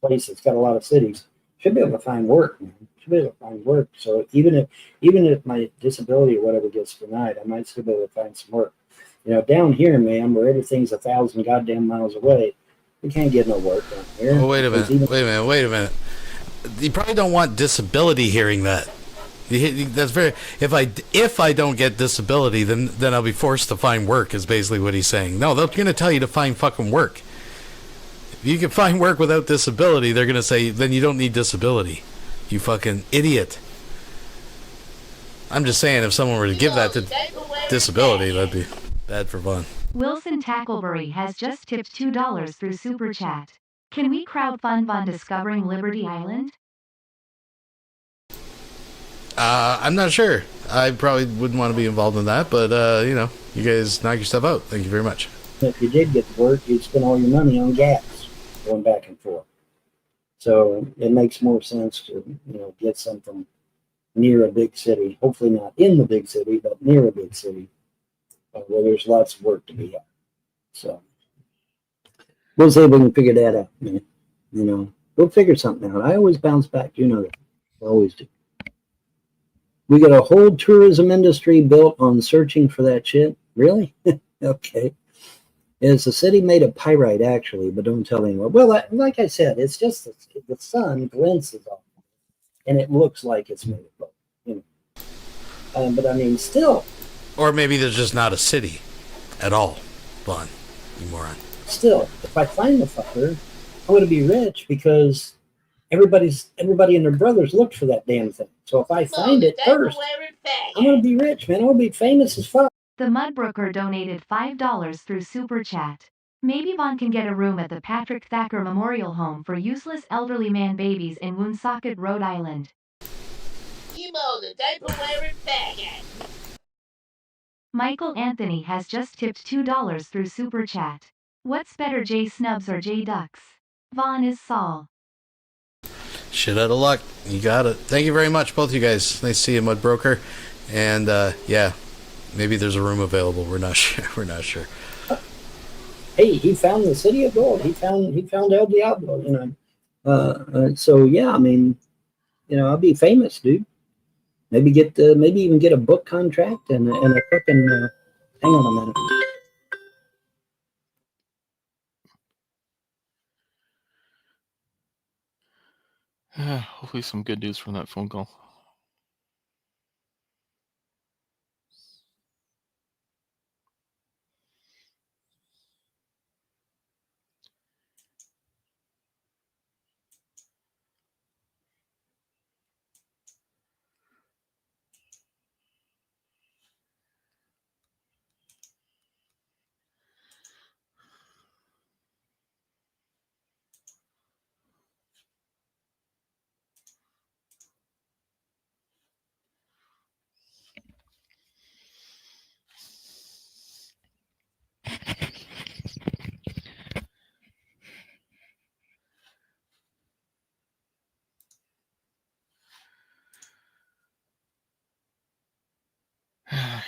place that's got a lot of cities, should be able to find work, man. Should be able to find work. So even if my disability or whatever gets denied, I might still be able to find some work. Down here, man, where everything's 1,000 goddamn miles away, we can't get no work down here. Oh, wait a minute. You probably don't want disability hearing that. That's very. If I don't get disability, then I'll be forced to find work. Is basically what he's saying. No, they're going to tell you to find fucking work. If you can find work without disability, they're going to say then you don't need disability. You fucking idiot. I'm just saying, if someone were to give that to disability, that'd be bad for fun. Wilson Tackleberry has just tipped $2 through Super Chat. Can we crowdfund on discovering Liberty Island? I'm not sure. I probably wouldn't want to be involved in that, but you guys knock yourself out. Thank you very much. If you did get to work, you'd spend all your money on gas going back and forth. So it makes more sense to get something near a big city. Hopefully not in the big city, but near a big city where there's lots of work to be had. So we'll see if we can figure that out, man. We'll figure something out. I always bounce back. You know that. I always do. We got a whole tourism industry built on searching for that shit. Really? Okay. is the city made of pyrite, actually, but don't tell anyone. Well, like I said, it's just the sun glints off, and it looks like it's made of gold. You know, but I mean, still. Or maybe there's just not a city at all, Vaughn. You moron. Still, if I find the fucker, I'm going to be rich because everybody and their brothers looked for that damn thing. So if I find it first, I'm going to be rich, man. I'm going to be famous as fuck. The Mudbrooker donated $5 through Super Chat. Maybe Vaughn can get a room at the Patrick Thacker Memorial Home for Useless Elderly Man Babies in Woonsocket, Rhode Island. The diaper-wearing faggot. Michael Anthony has just tipped $2 through Super Chat. What's better, J Snubs or J Ducks? Vaughn is Saul. Shit out of luck. You got it. Thank you very much, both of you guys. Nice to see you, Mudbroker. And yeah, maybe there's a room available. We're not sure. We're not sure. Hey, he found the city of gold. He found El Diablo. You know. So yeah, I mean, you know, I'll be famous, dude. Maybe even get a book contract and a fucking. Hang on a minute. Hopefully some good news from that phone call.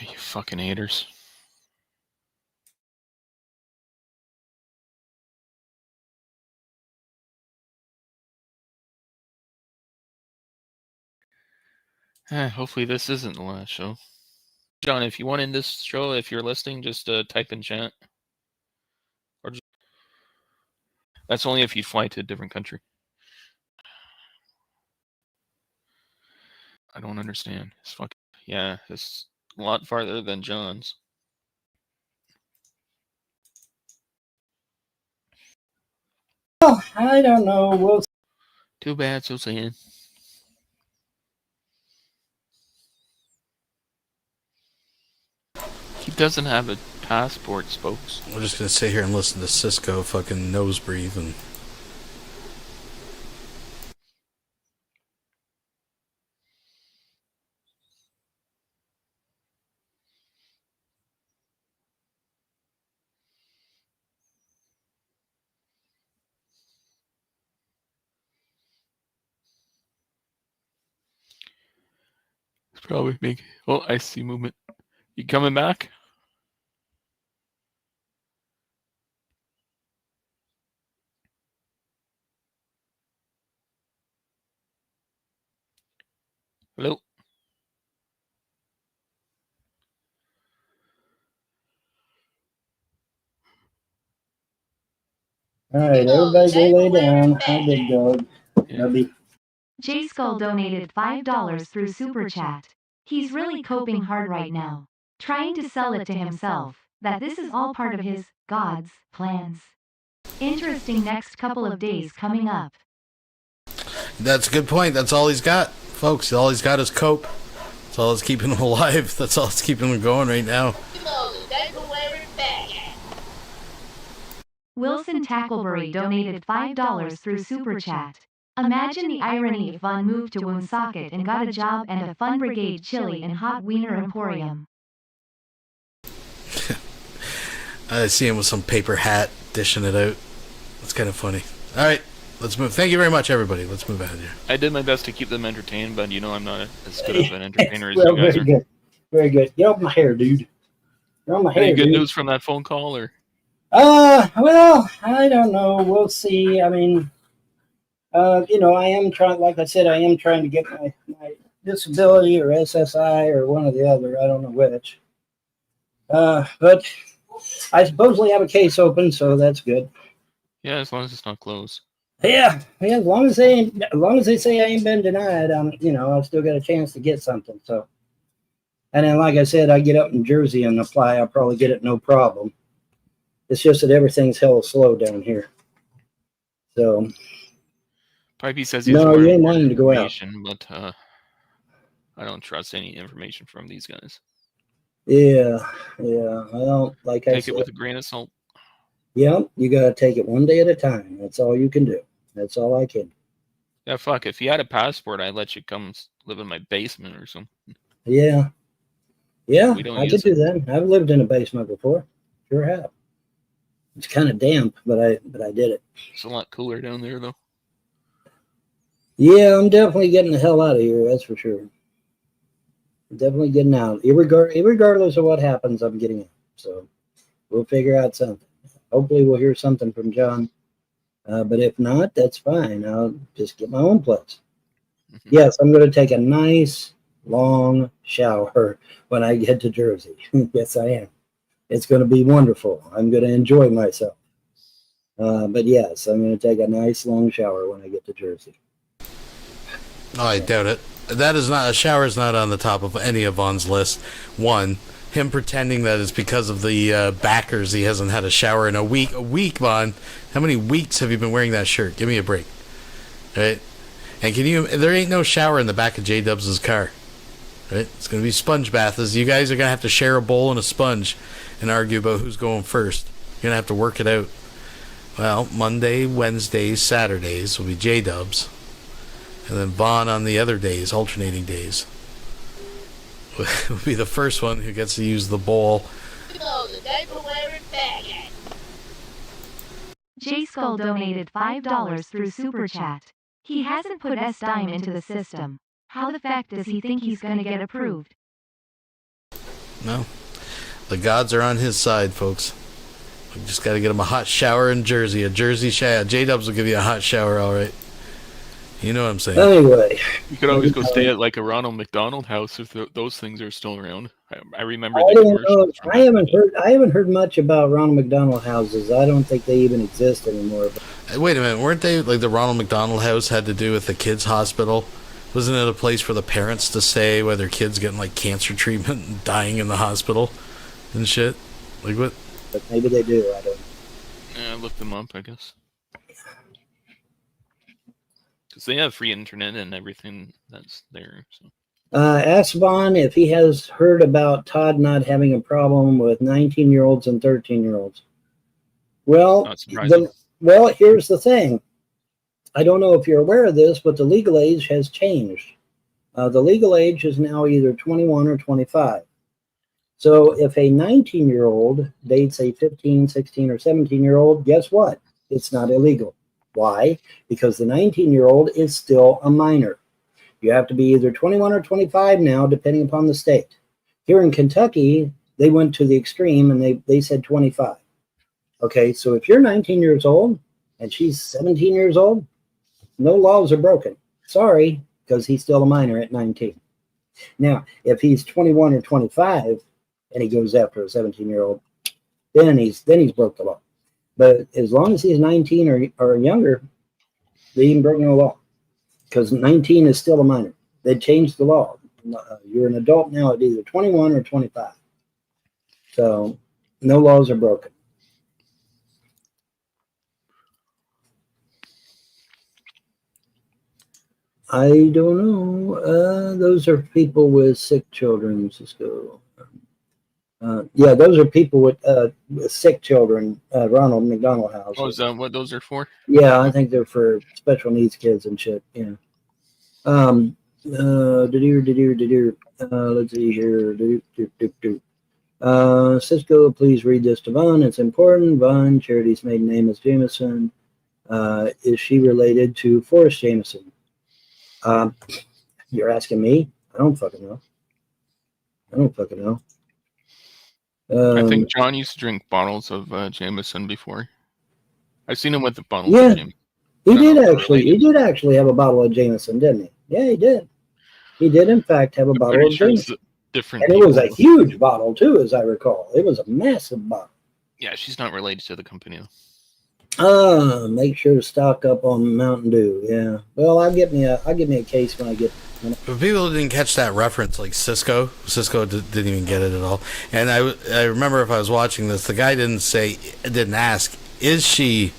You fucking haters. Hopefully this isn't the last show. John, if you want in this show, if you're listening, just type in chat. Or just... That's only if you fly to a different country. I don't understand. It's fucking... Yeah, it's a lot farther than John's. Oh, I don't know. We'll... Too bad, so sad. He doesn't have a passport, folks. We're just gonna sit here and listen to Sisko fucking nose breathe and. It's probably big. Oh, I see movement. You coming back? Hello? All right, everybody go lay down. Hi, big dog. Yeah. J Skull donated $5 through Super Chat. He's really coping hard right now, trying to sell it to himself that this is all part of his God's plans. Interesting next couple of days coming up. That's a good point. That's all he's got, folks. All he's got is cope. That's all that's keeping him alive. That's all that's keeping him going right now. Wilson Tackleberry donated $5 through Super Chat. Imagine the irony if Von moved to Woonsocket and got a job and a Fun Brigade chili and hot wiener emporium. I see him with some paper hat dishing it out. That's kind of funny. All right, let's move. Thank you very much, everybody. Let's move ahead here. I did my best to keep them entertained, but you know I'm not as good of an entertainer as Well, you guys very are. good. Very good. Get off my hair, dude. Get off my hair, Any good dude. news from that phone call, or? Well, I don't know. We'll see. I mean, you know, I am trying, like I said, I am trying to get my disability or SSI or one or the other. I don't know which. But I supposedly have a case open, so that's good. Yeah, as long as it's not closed. Yeah. As long as they say I ain't been denied, I've still got a chance to get something. So, and then, like I said, I get up in Jersey and apply. I'll probably get it no problem. It's just that everything's hella slow down here. So. Pipey says he has No, more you ain't wanting to go out. information, but I don't trust any information from these guys. Yeah. Well, like I said, take it with a grain of salt. Yeah, you got to take it one day at a time. That's all you can do. That's all I can. Yeah, fuck. If you had a passport, I'd let you come live in my basement or something. Yeah, We don't I could use do that. I've lived in a basement before. Sure have. It's kind of damp, but I did it. It's a lot cooler down there, though. Yeah, I'm definitely getting the hell out of here. That's for sure. Definitely getting out. Irregardless of what happens, I'm getting out. So we'll figure out something. Hopefully we'll hear something from John. But if not, that's fine. I'll just get my own place. Mm-hmm. Yes, I'm going to take a nice, long shower when I get to Jersey. Yes, I am. It's going to be wonderful. I'm going to enjoy myself. But yes, I'm going to take a nice, long shower when I get to Jersey. Oh, I doubt it. That is not, a shower is not on the top of any of Von's list. One, him pretending that it's because of the backers he hasn't had a shower in a week. A week, Von. How many weeks have you been wearing that shirt? Give me a break. Right? And there ain't no shower in the back of J-Dubs' car. Right? It's going to be sponge baths. You guys are going to have to share a bowl and a sponge and argue about who's going first. You're going to have to work it out. Well, Monday, Wednesdays, Saturdays will be J-Dubs. And then Von on the other days, alternating days, will be the first one who gets to use the bowl. Oh, the diaper wearing faggot. J Skull donated $5 through Super Chat. He hasn't put S-Dime into the system. How the fuck does he think he's gonna get approved? No. The gods are on his side, folks. We just got to get him a hot shower in Jersey. A Jersey shower. J-Dubs will give you a hot shower, all right. You know what I'm saying. Anyway. You could always go stay at like a Ronald McDonald house if those things are still around. I remember I the don't know. commercials. I haven't heard much about Ronald McDonald houses. I don't think they even exist anymore. Wait a minute. Weren't they, like, the Ronald McDonald house had to do with the kids' hospital? Wasn't it a place for the parents to stay while their kids getting, like, cancer treatment and dying in the hospital and shit? Like, what? But maybe they do. I don't know. Yeah, I looked them up, I guess. Because they have free internet and everything that's there. So. Ask Vaughn if he has heard about Todd not having a problem with 19-year-olds and 13-year-olds. Well, here's the thing. I don't know if you're aware of this, but the legal age has changed. The legal age is now either 21 or 25. So if a 19-year-old dates a 15, 16, or 17-year-old, guess what? It's not illegal. Why? Because the 19-year-old is still a minor. You have to be either 21 or 25 now, depending upon the state. Here in Kentucky, they went to the extreme and they said 25. Okay, so if you're 19 years old and she's 17 years old, no laws are broken. Sorry, because he's still a minor at 19. Now, if he's 21 or 25 and he goes after a 17-year-old, then he's broke the law. But as long as he's 19 or younger, they even broke no law. Because 19 is still a minor. They changed the law. You're an adult now at either 21 or 25. So no laws are broken. I don't know. Those are people with sick children, Sisko. Yeah, those are people with sick children, Ronald McDonald House. Oh, is that what those are for? Yeah, I think they're for special needs kids and shit. Yeah. Let's see here. Sisko, please read this to Vaughn. It's important. Vaughn, Charity's maiden name is Jameson. Is she related to Forrest Jameson? You're asking me? I don't fucking know. I think John used to drink bottles of Jameson before. I've seen him with the bottles Yeah. of Jameson. He did actually have a bottle of Jameson, didn't he? Yeah, he did. He did, in fact, have a bottle of Jameson. Different and it was a huge bottle, too, as I recall. It was a massive bottle. Yeah, she's not related to the company. Make sure to stock up on Mountain Dew. Yeah. Well, I'll get me a case when I get. For people who didn't catch that reference, like Sisko didn't even get it at all. And I remember if I was watching this, the guy didn't ask, is she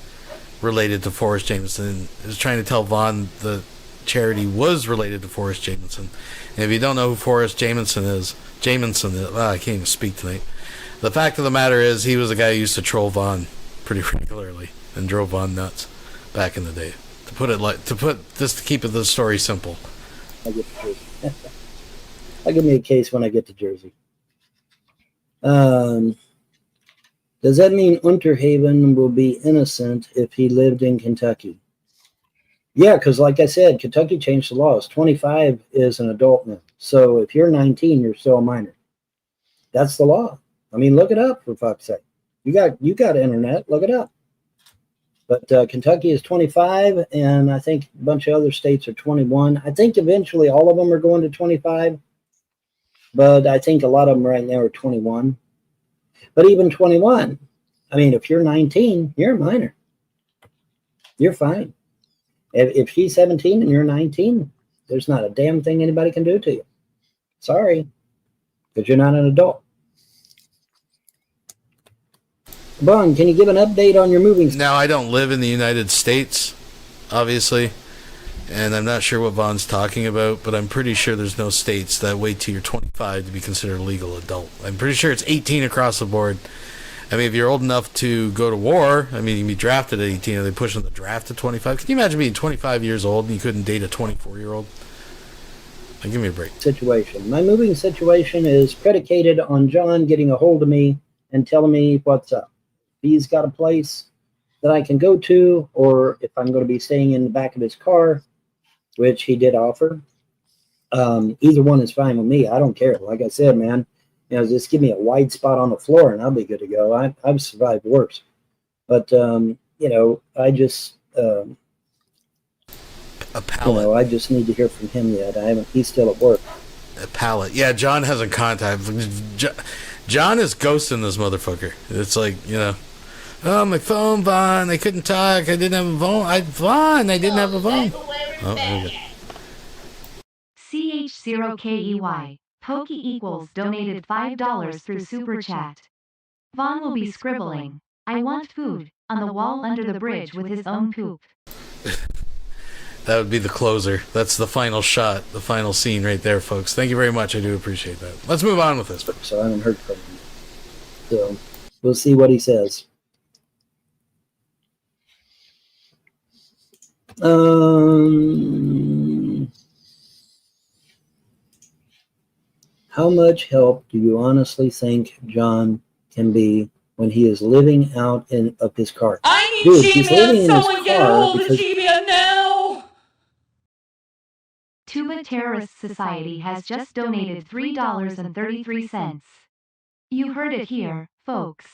related to Forrest Jameson? He was trying to tell Vaughn the charity was related to Forrest Jameson. And if you don't know who Forrest Jameson is, well, I can't even speak tonight. The fact of the matter is, he was a guy who used to troll Vaughn pretty regularly and drove Vaughn nuts back in the day. To keep the story simple. I get to Jersey. I'll give me a case when I get to Jersey. Does that mean Unterhaven will be innocent if he lived in Kentucky? Yeah, because like I said, Kentucky changed the laws. 25 is an adult now. So if you're 19, you're still a minor. That's the law. I mean, look it up, for fuck's sake. You got internet. Look it up. But Kentucky is 25, and I think a bunch of other states are 21. I think eventually all of them are going to 25, but I think a lot of them right now are 21. But even 21, I mean, if you're 19, you're a minor. You're fine. If she's 17 and you're 19, there's not a damn thing anybody can do to you. Sorry, because you're not an adult. Bon, can you give an update on your moving? Now, I don't live in the United States, obviously, and I'm not sure what Vaughn's talking about, but I'm pretty sure there's no states that wait till you're 25 to be considered a legal adult. I'm pretty sure it's 18 across the board. I mean, if you're old enough to go to war, I mean, you can be drafted at 18. Are they pushing the draft to 25? Can you imagine being 25 years old and you couldn't date a 24-year-old? Like, give me a break. Situation. My moving situation is predicated on John getting a hold of me and telling me what's up. He's got a place that I can go to, or if I'm going to be staying in the back of his car, which he did offer. Either one is fine with me. I don't care. Like I said, man, just give me a wide spot on the floor and I'll be good to go. I've survived worse. But, I just, a pallet. I just need to hear from him yet. He's still at work. A pallet. Yeah, John hasn't contacted. John is ghosting this motherfucker. It's like, oh, my phone, Vaughn. I couldn't talk. I didn't have a phone. I didn't have a phone. Oh, okay. CH0KEY. Pokey equals donated $5 through Super Chat. Vaughn will be scribbling, I want food, on the wall under the bridge with his own poop. That would be the closer. That's the final shot, the final scene right there, folks. Thank you very much. I do appreciate that. Let's move on with this. So I haven't heard from him. So we'll see what he says. How much help do you honestly think John can be when he is living out of his car? I need G-Man. Someone get a hold of G-Man now. Tuba Terrorist Society has just donated $3.33. You heard it here, folks.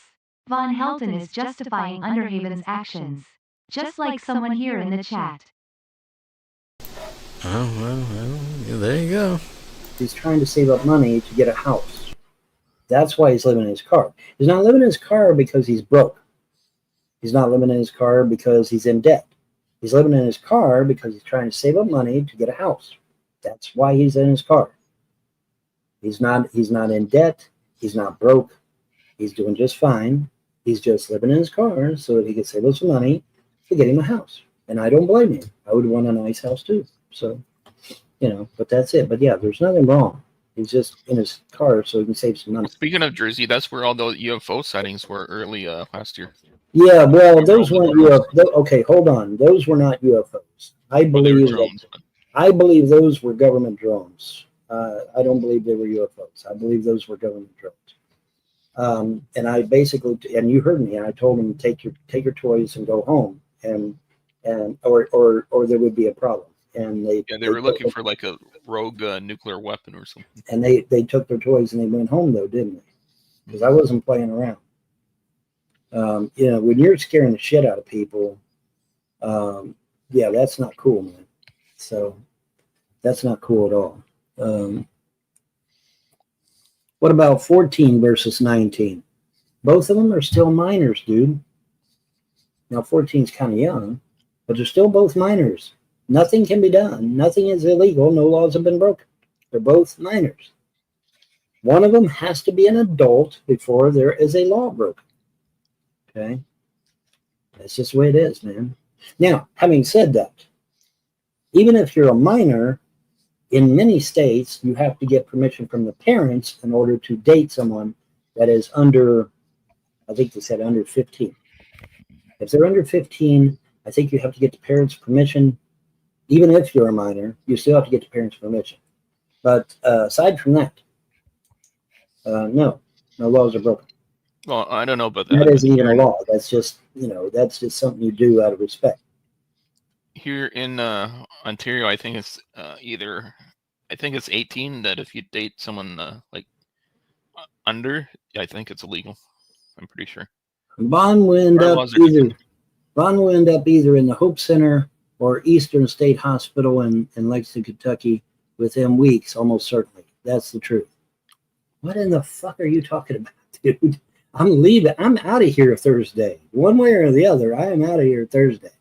Vonhelton is justifying Underhaven's actions, just like someone here in the chat. Oh, well, there you go. He's trying to save up money to get a house. That's why he's living in his car. He's not living in his car because he's broke. He's not living in his car because he's in debt. He's living in his car because he's trying to save up money to get a house. That's why he's in his car. He's not in debt. He's not broke. He's doing just fine. He's just living in his car so that he can save up some money to get him a house. And I don't blame him. I would want a nice house too. So, but that's it. But yeah, there's nothing wrong. He's just in his car so he can save some money. Speaking of Jersey, that's where all the UFO sightings were early last year. Yeah, well, those weren't UFOs. Okay, hold on. Those were not UFOs. I believe those were government drones. I don't believe they were UFOs. I believe those were government drones. And I basically, and you heard me. I told them take your toys and go home, or there would be a problem. And they were looking for like a rogue nuclear weapon or something. And they took their toys and they went home though, didn't they? Because I wasn't playing around. When you're scaring the shit out of people, that's not cool, man. So that's not cool at all. What about 14 versus 19? Both of them are still minors, dude. Now 14 is kind of young, but they're still both minors. Nothing can be done. Nothing is illegal. No laws have been broken. They're both minors. One of them has to be an adult before there is a law broken. Okay? That's just the way it is, man. Now, having said that, even if you're a minor, in many states, you have to get permission from the parents in order to date someone that is under, I think they said under 15. If they're under 15, I think you have to get the parents' permission. Even if you're a minor, you still have to get the parents' permission. But aside from that, no laws are broken. Well, I don't know about that. That isn't even a law. That's just, that's just something you do out of respect. Here in Ontario, I think it's I think it's 18 that if you date someone under, I think it's illegal. I'm pretty sure. Vaughn will end up either in the Hope Center or Eastern State Hospital in Lexington, Kentucky within weeks, almost certainly. That's the truth. What in the fuck are you talking about, dude? I'm leaving. I'm out of here Thursday. One way or the other, I am out of here Thursday.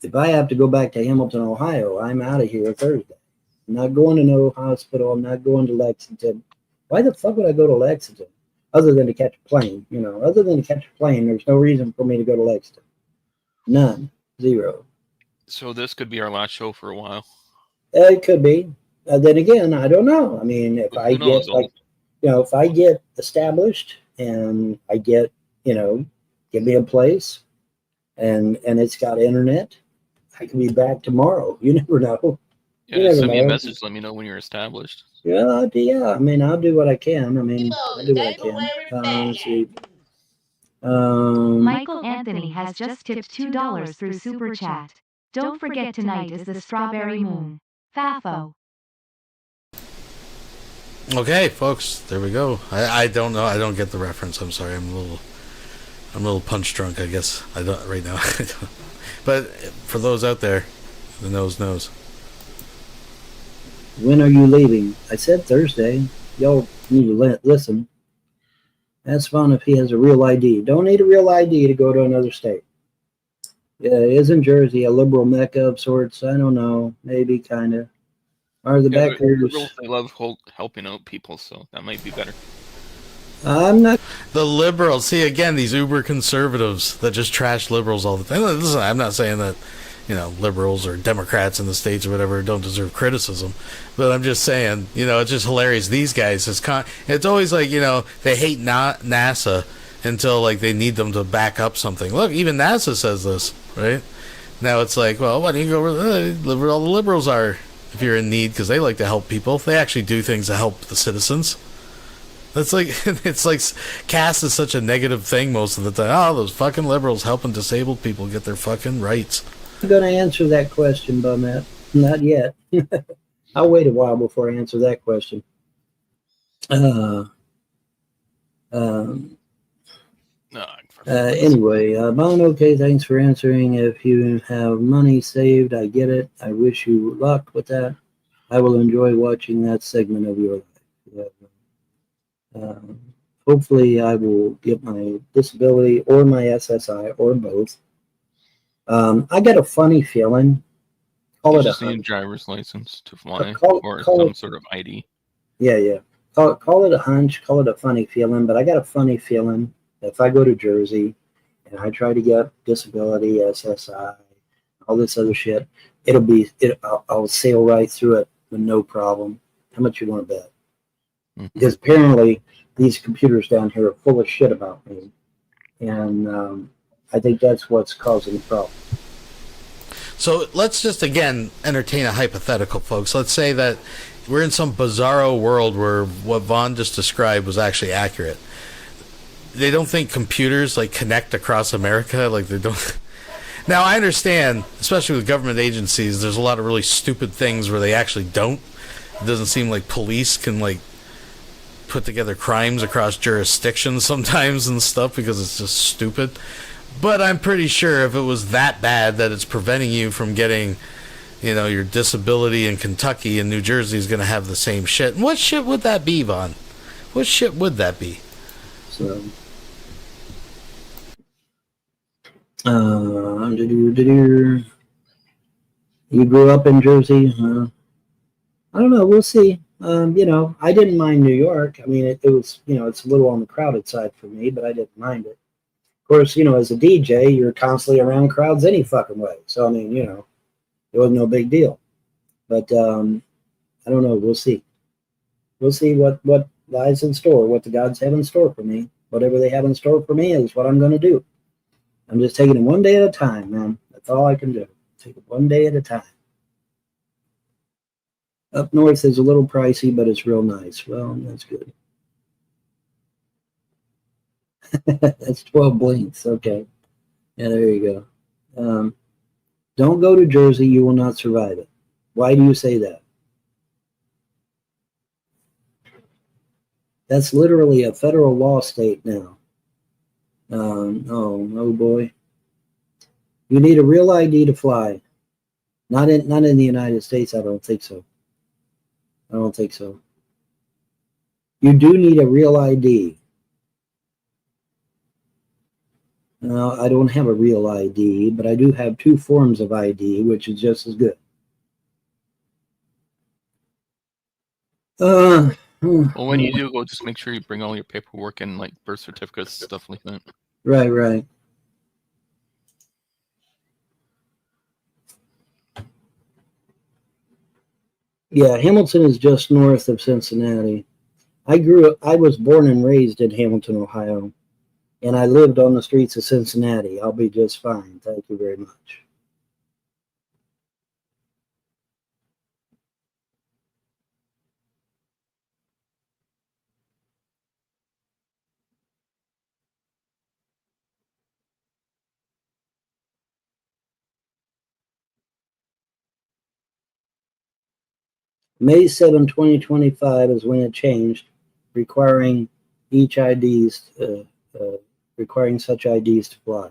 If I have to go back to Hamilton, Ohio, I'm out of here Thursday. I'm not going to no hospital. I'm not going to Lexington. Why the fuck would I go to Lexington? Other than to catch a plane. Other than to catch a plane, there's no reason for me to go to Lexington. None. Zero. So this could be our last show for a while. It could be. Then again, I don't know. I mean, if I get if I get established and I get, give me a place and it's got internet, I can be back tomorrow. You never know. Yeah, send me a message. Let me know when you're established. Yeah. I mean, I'll do what I can. I'll do what I can. Let's see. Michael Anthony has just tipped $2 through Super Chat. Don't forget tonight is the Strawberry Moon. Fafo. Okay, folks, there we go. I don't know. I don't get the reference. I'm sorry. I'm a little punch drunk, I guess. I don't right now. But for those out there, the knows. When are you leaving? I said Thursday. Y'all need to listen. Ask Vaughn if he has a real ID. Don't need a real ID to go to another state. Yeah, isn't Jersey a liberal mecca of sorts? I don't know. Maybe, kind of. Are the backers? They love helping out people, so that might be better. I'm not. The liberals. See, again, these uber conservatives that just trash liberals all the time. Listen, I'm not saying that, liberals or Democrats in the States or whatever don't deserve criticism. But I'm just saying, it's just hilarious. These guys, it's always like, they hate NASA until, they need them to back up something. Look, even NASA says this, right? Now it's like, well, why don't you go where all the liberals are if you're in need, because they like to help people. They actually do things to help the citizens. That's it's cast as such a negative thing most of the time. Oh, those fucking liberals helping disabled people get their fucking rights. I'm going to answer that question, Bumette. Not yet. I'll wait a while before I answer that question. Anyway, Bon, okay, thanks for answering. If you have money saved, I get it. I wish you luck with that. I will enjoy watching that segment of your life. Hopefully, I will get my disability or my SSI or both. I get a funny feeling. You just need a driver's license to fly or some sort of ID. Yeah. Call it a hunch. Call it a funny feeling. But I got a funny feeling that if I go to Jersey and I try to get disability, SSI, all this other shit, I'll sail right through it with no problem. How much you want to bet? Because apparently these computers down here are full of shit about me. And I think that's what's causing the problem. So let's just, again, entertain a hypothetical, folks. Let's say that we're in some bizarro world where what Vaughn just described was actually accurate. They don't think computers, connect across America. They don't... Now, I understand, especially with government agencies, there's a lot of really stupid things where they actually don't. It doesn't seem like police can, put together crimes across jurisdictions sometimes and stuff because it's just stupid. But I'm pretty sure if it was that bad that it's preventing you from getting your disability in Kentucky and New Jersey is going to have the same shit. And what shit would that be, Vaughn? What shit would that be? So, you grew up in Jersey? I don't know. We'll see. I didn't mind New York. I mean, it was, it's a little on the crowded side for me, but I didn't mind it. Of course, as a DJ, you're constantly around crowds any fucking way. So, I mean, it was no big deal. But I don't know. We'll see. We'll see what lies in store, what the gods have in store for me. Whatever they have in store for me is what I'm going to do. I'm just taking it one day at a time, man. That's all I can do. Take it one day at a time. Up north is a little pricey, but it's real nice. Well, that's good. That's 12 blinks. Okay. Yeah, there you go. Don't go to Jersey. You will not survive it. Why do you say that? That's literally a federal law state now. Oh boy. You need a real ID to fly. Not in the United States, I don't think so. I don't think so. You do need a real ID. No, I don't have a real ID, but I do have 2 forms of ID, which is just as good. Well, when you do go, just make sure you bring all your paperwork and like birth certificates, stuff like that. Right. Yeah, Hamilton is just north of Cincinnati. I was born and raised in Hamilton, Ohio, and I lived on the streets of Cincinnati. I'll be just fine. Thank you very much. May 7, 2025 is when it changed, requiring requiring such IDs to fly.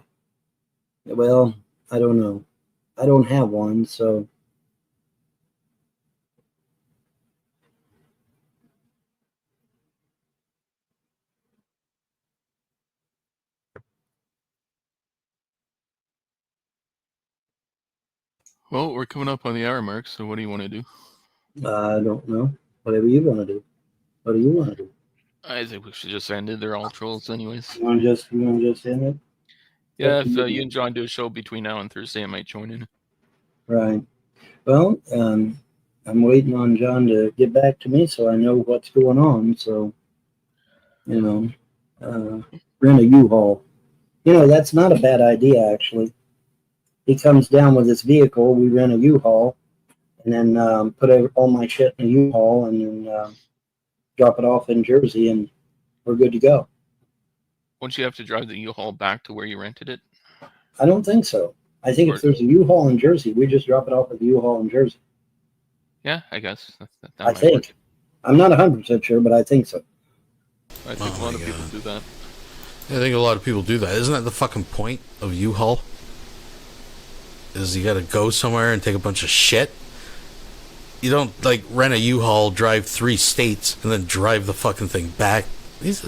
Well, I don't know. I don't have one, so. Well, we're coming up on the hour mark, so what do you want to do? I don't know. Whatever you want to do. What do you want to do? I think we should just end it. They're all trolls anyways. You want to just end it? Yeah, if you and John do a show between now and Thursday, I might join in. Right. Well, I'm waiting on John to get back to me so I know what's going on. So, rent a U-Haul. That's not a bad idea, actually. He comes down with his vehicle, we rent a U-Haul, and then put all my shit in a U-Haul and then drop it off in Jersey, and we're good to go. Won't you have to drive the U-Haul back to where you rented it? I don't think so. I think if there's a U-Haul in Jersey, we just drop it off at the U-Haul in Jersey. Yeah, I guess. I think. Work. I'm not 100% sure, but I think so. I think a lot of people do that. I think a lot of people do that. Isn't that the fucking point of U-Haul? Is you gotta go somewhere and take a bunch of shit? You don't, rent a U-Haul, drive 3 states, and then drive the fucking thing back. These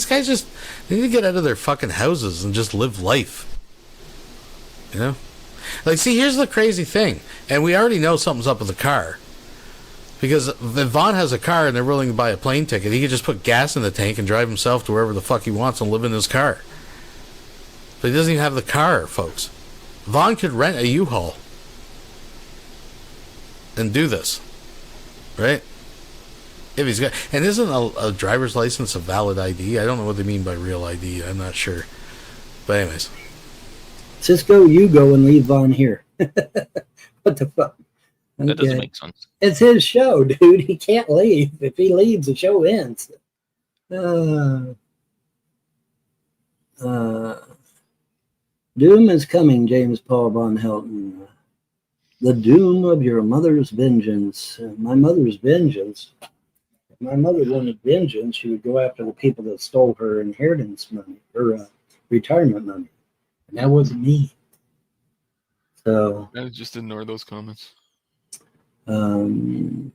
guys just need to get out of their fucking houses and just live life. See, here's the crazy thing. And we already know something's up with the car. Because if Vaughn has a car and they're willing to buy a plane ticket, he could just put gas in the tank and drive himself to wherever the fuck he wants and live in his car. But he doesn't even have the car, folks. Vaughn could rent a U-Haul and do this. Right? If he's got... And isn't a driver's license a valid ID? I don't know what they mean by real ID. I'm not sure. But anyways. Sisko, you go and leave Vaughn here. What the fuck? Okay. That doesn't make sense. It's his show, dude. He can't leave. If he leaves, the show ends. Doom is coming, James Paul Vonhelton. The doom of your mother's vengeance. My mother's vengeance. If my mother wanted vengeance, she would go after the people that stole her inheritance money, her retirement money. And that wasn't me. So I just ignore those comments. The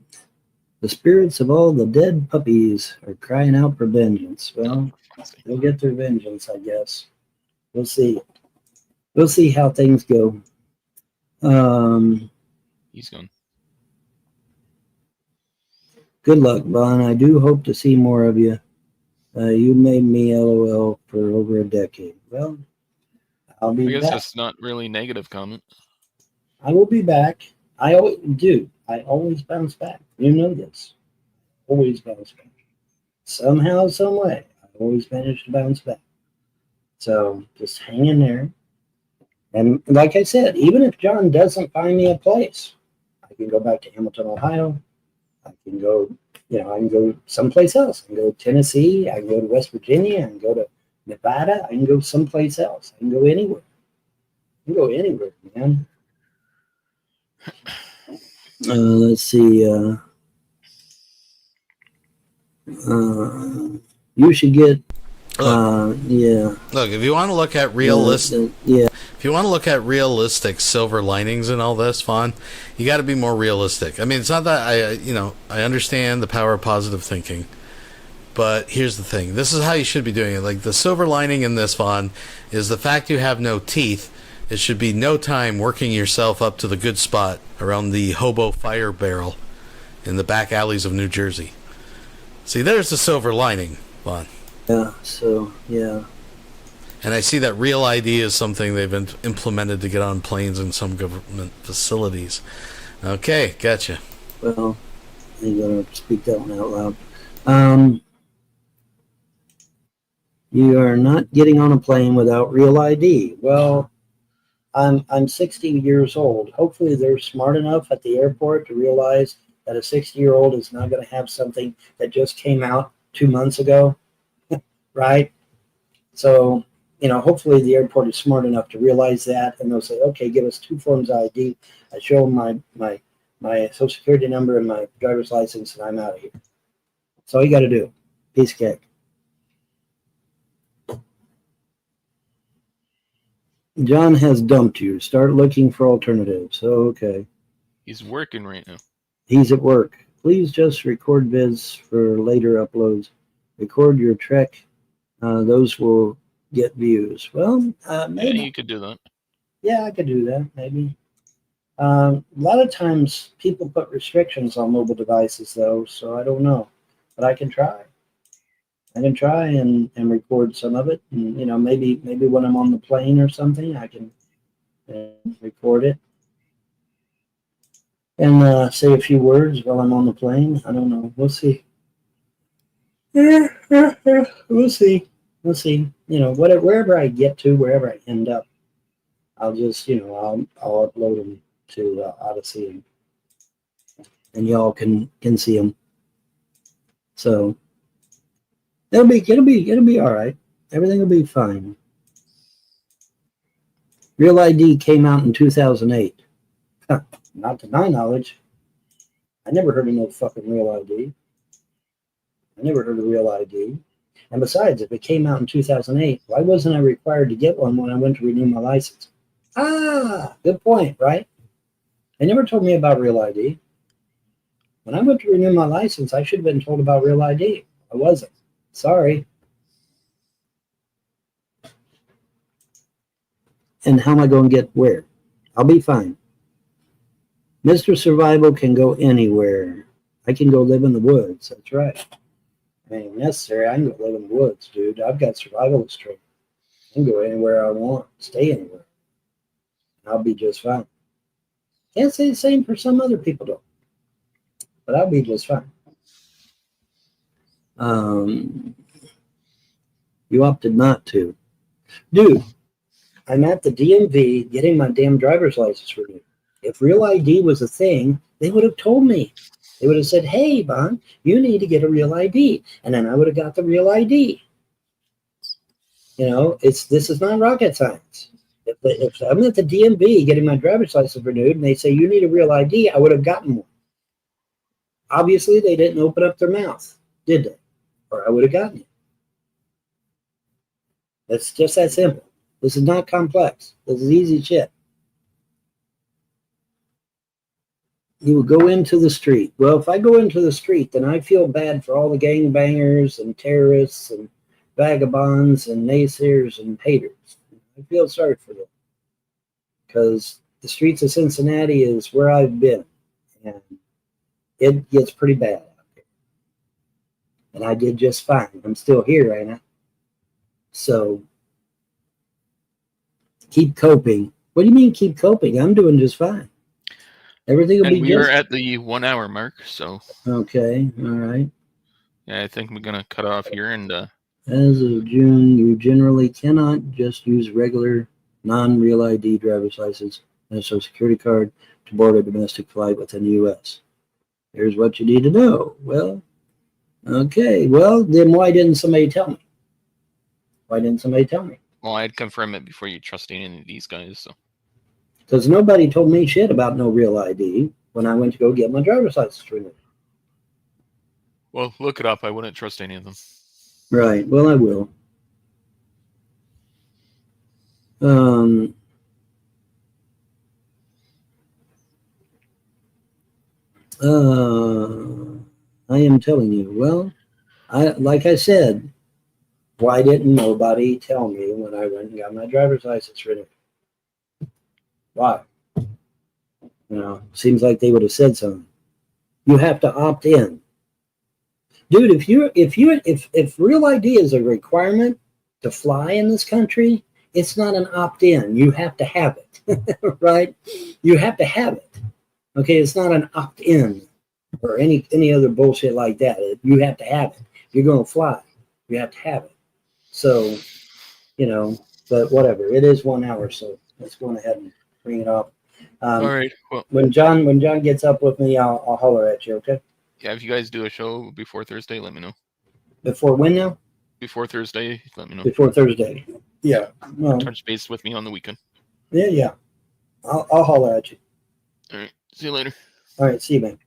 spirits of all the dead puppies are crying out for vengeance. Well, they'll get their vengeance, I guess. We'll see. We'll see how things go. He's gone. Good luck, Vaughn. I do hope to see more of you. You made me LOL for over a decade. Well, I'll I be guess back. that's not really negative comment. I will be back. I always do. I always bounce back. You know this. Always bounce back. Somehow, some way, I always manage to bounce back. So just hang in there. And like I said, even if John doesn't find me a place, I can go back to Hamilton, Ohio. I can go, I can go someplace else. I can go to Tennessee. I can go to West Virginia. I can go to Nevada. I can go someplace else. I can go anywhere. I can go anywhere, man. Let's see. You should get. Yeah. Look, if you want to look at realistic, yeah. If you want to look at realistic silver linings in all this, Vaughn, you got to be more realistic. I mean, it's not that I understand the power of positive thinking, but here's the thing: this is how you should be doing it. Like the silver lining in this, Vaughn, is the fact you have no teeth. It should be no time working yourself up to the good spot around the hobo fire barrel in the back alleys of New Jersey. See, there's the silver lining, Vaughn. Yeah. So yeah. And I see that Real ID is something they've implemented to get on planes in some government facilities. Okay, gotcha. Well, I'm going to speak that one out loud. You are not getting on a plane without Real ID. Well, I'm 60 years old. Hopefully they're smart enough at the airport to realize that a 60-year-old is not going to have something that just came out 2 months ago, right? So, hopefully the airport is smart enough to realize that, and they'll say, okay, give us 2 forms of ID. I show them my social security number and my driver's license, and I'm out of here. That's all you got to do. Piece of cake. John has dumped you. Start looking for alternatives. Okay. He's working right now. He's at work. Please just record vids for later uploads. Record your trek. Those will get views. Well, maybe. Yeah, you could do that. Yeah, I could do that, maybe. A lot of times people put restrictions on mobile devices, though, so I don't know. But I can try. I can try and record some of it. And, maybe when I'm on the plane or something, I can record it. And say a few words while I'm on the plane. I don't know. We'll see. We'll see. We'll see. Wherever I get to, wherever I end up, I'll just, I'll upload them to Odyssey, and y'all can see them. So it'll be all right. Everything will be fine. Real ID came out in 2008. Not to my knowledge. I never heard of no fucking Real ID. I never heard of Real ID. And besides, if it came out in 2008, why wasn't I required to get one when I went to renew my license? Good point, right? They never told me about Real ID. When I went to renew my license, I should have been told about Real ID. I wasn't. Sorry. And how am I going to get where? I'll be fine. Mr. Survival can go anywhere. I can go live in the woods. That's right. I mean, necessary. I can go live in the woods, dude. I've got survivalist training. I can go anywhere I want, stay anywhere. I'll be just fine. Can't say the same for some other people, though. But I'll be just fine. You opted not to. Dude, I'm at the DMV getting my damn driver's license renewed. If Real ID was a thing, they would have told me. They would have said, hey, Bon, you need to get a Real ID. And then I would have got the Real ID. This is not rocket science. If I'm at the DMV getting my driver's license renewed and they say you need a Real ID, I would have gotten one. Obviously, they didn't open up their mouth, did they? Or I would have gotten it. It's just that simple. This is not complex. This is easy shit. you would go into the street. Well, if I go into the street, then I feel bad for all the gangbangers and terrorists and vagabonds and naysayers and haters. I feel sorry for them because the streets of Cincinnati is where I've been, and it gets pretty bad out there. And I did just fine. I'm still here, ain't I? So keep coping. What do you mean keep coping? I'm doing just fine. Everything will And be we just are at the 1 hour mark, so okay. All right. yeah, I think we're gonna cut off here and As of June, you generally cannot just use regular non-real ID driver's license and a social security card to board a domestic flight within the U.S. Here's what you need to know. Well, okay. Well, then why didn't somebody tell me? Why didn't somebody tell me? well, I'd confirm it before you trust any of these guys. So Because nobody told me shit about no real ID when I went to go get my driver's license renewed. well, look it up. I wouldn't trust any of them. Right. Well, I will. I am telling you. Well, like I said, why didn't nobody tell me when I went and got my driver's license renewed? Why? Seems like they would have said something. You have to opt in. Dude, if real ID is a requirement to fly in this country, it's not an opt-in. You have to have it, right? You have to have it. Okay, it's not an opt-in or any other bullshit like that. You have to have it. If you're going to fly, you have to have it. So, but whatever. It is 1 hour, so let's go ahead and bring it off. All right. Well, when John gets up with me, I'll holler at you. Okay. yeah, if you guys do a show before Thursday, let me know. Before when now? Before Thursday, let me know. Before Thursday. Yeah. Well, Touch base with me on the weekend. yeah. I'll holler at you. All right. See you later. All right. See you, man.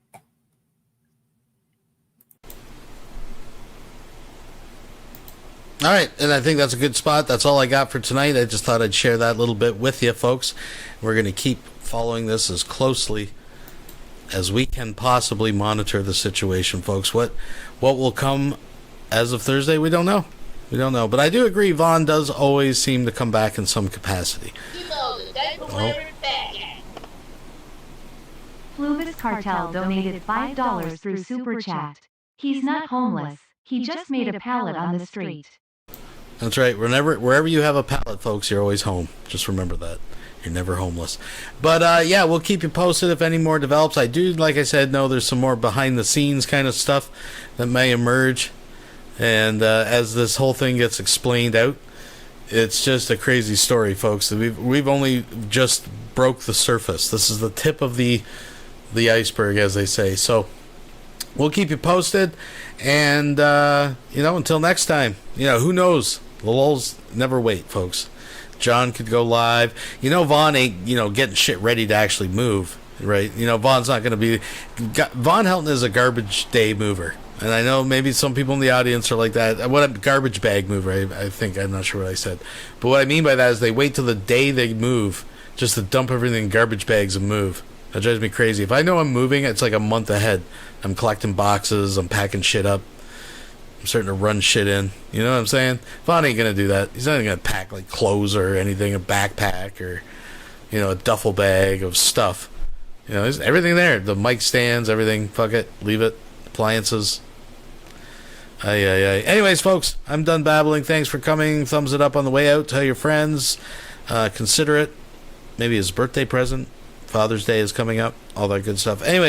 All right, and I think that's a good spot. That's all I got for tonight. I just thought I'd share that little bit with you, folks. We're going to keep following this as closely as we can possibly monitor the situation, folks. What will come as of Thursday, we don't know. We don't know. But I do agree, Vaughn does always seem to come back in some capacity. Fluvis Cartel donated $5 through Super Chat. He's not homeless. He just made a pallet on the street. That's right. Wherever you have a pallet, folks, you're always home. Just remember that. You're never homeless. But, yeah, we'll keep you posted if any more develops. I do, like I said, know there's some more behind-the-scenes kind of stuff that may emerge. And as this whole thing gets explained out, it's just a crazy story, folks. We've only just broke the surface. This is the tip of the iceberg, as they say. So we'll keep you posted. And, until next time, who knows? The lulls never wait, folks. John could go live. Vaughn ain't, getting shit ready to actually move, right? Vaughn's not going to be... Vonhelton is a garbage day mover. And I know maybe some people in the audience are like that. What a garbage bag mover, I think. I'm not sure what I said. But what I mean by that is they wait till the day they move just to dump everything in garbage bags and move. That drives me crazy. If I know I'm moving, it's like a month ahead. I'm collecting boxes. I'm packing shit up. I'm starting to run shit in. You know what I'm saying? Vaughn ain't going to do that. He's not going to pack like clothes or anything, a backpack or, a duffel bag of stuff. There's everything there. The mic stands, everything. Fuck it. Leave it. Appliances. Anyways, folks, I'm done babbling. Thanks for coming. Thumbs it up on the way out. Tell your friends. Consider it. Maybe his birthday present. Father's Day is coming up. All that good stuff. Anyway.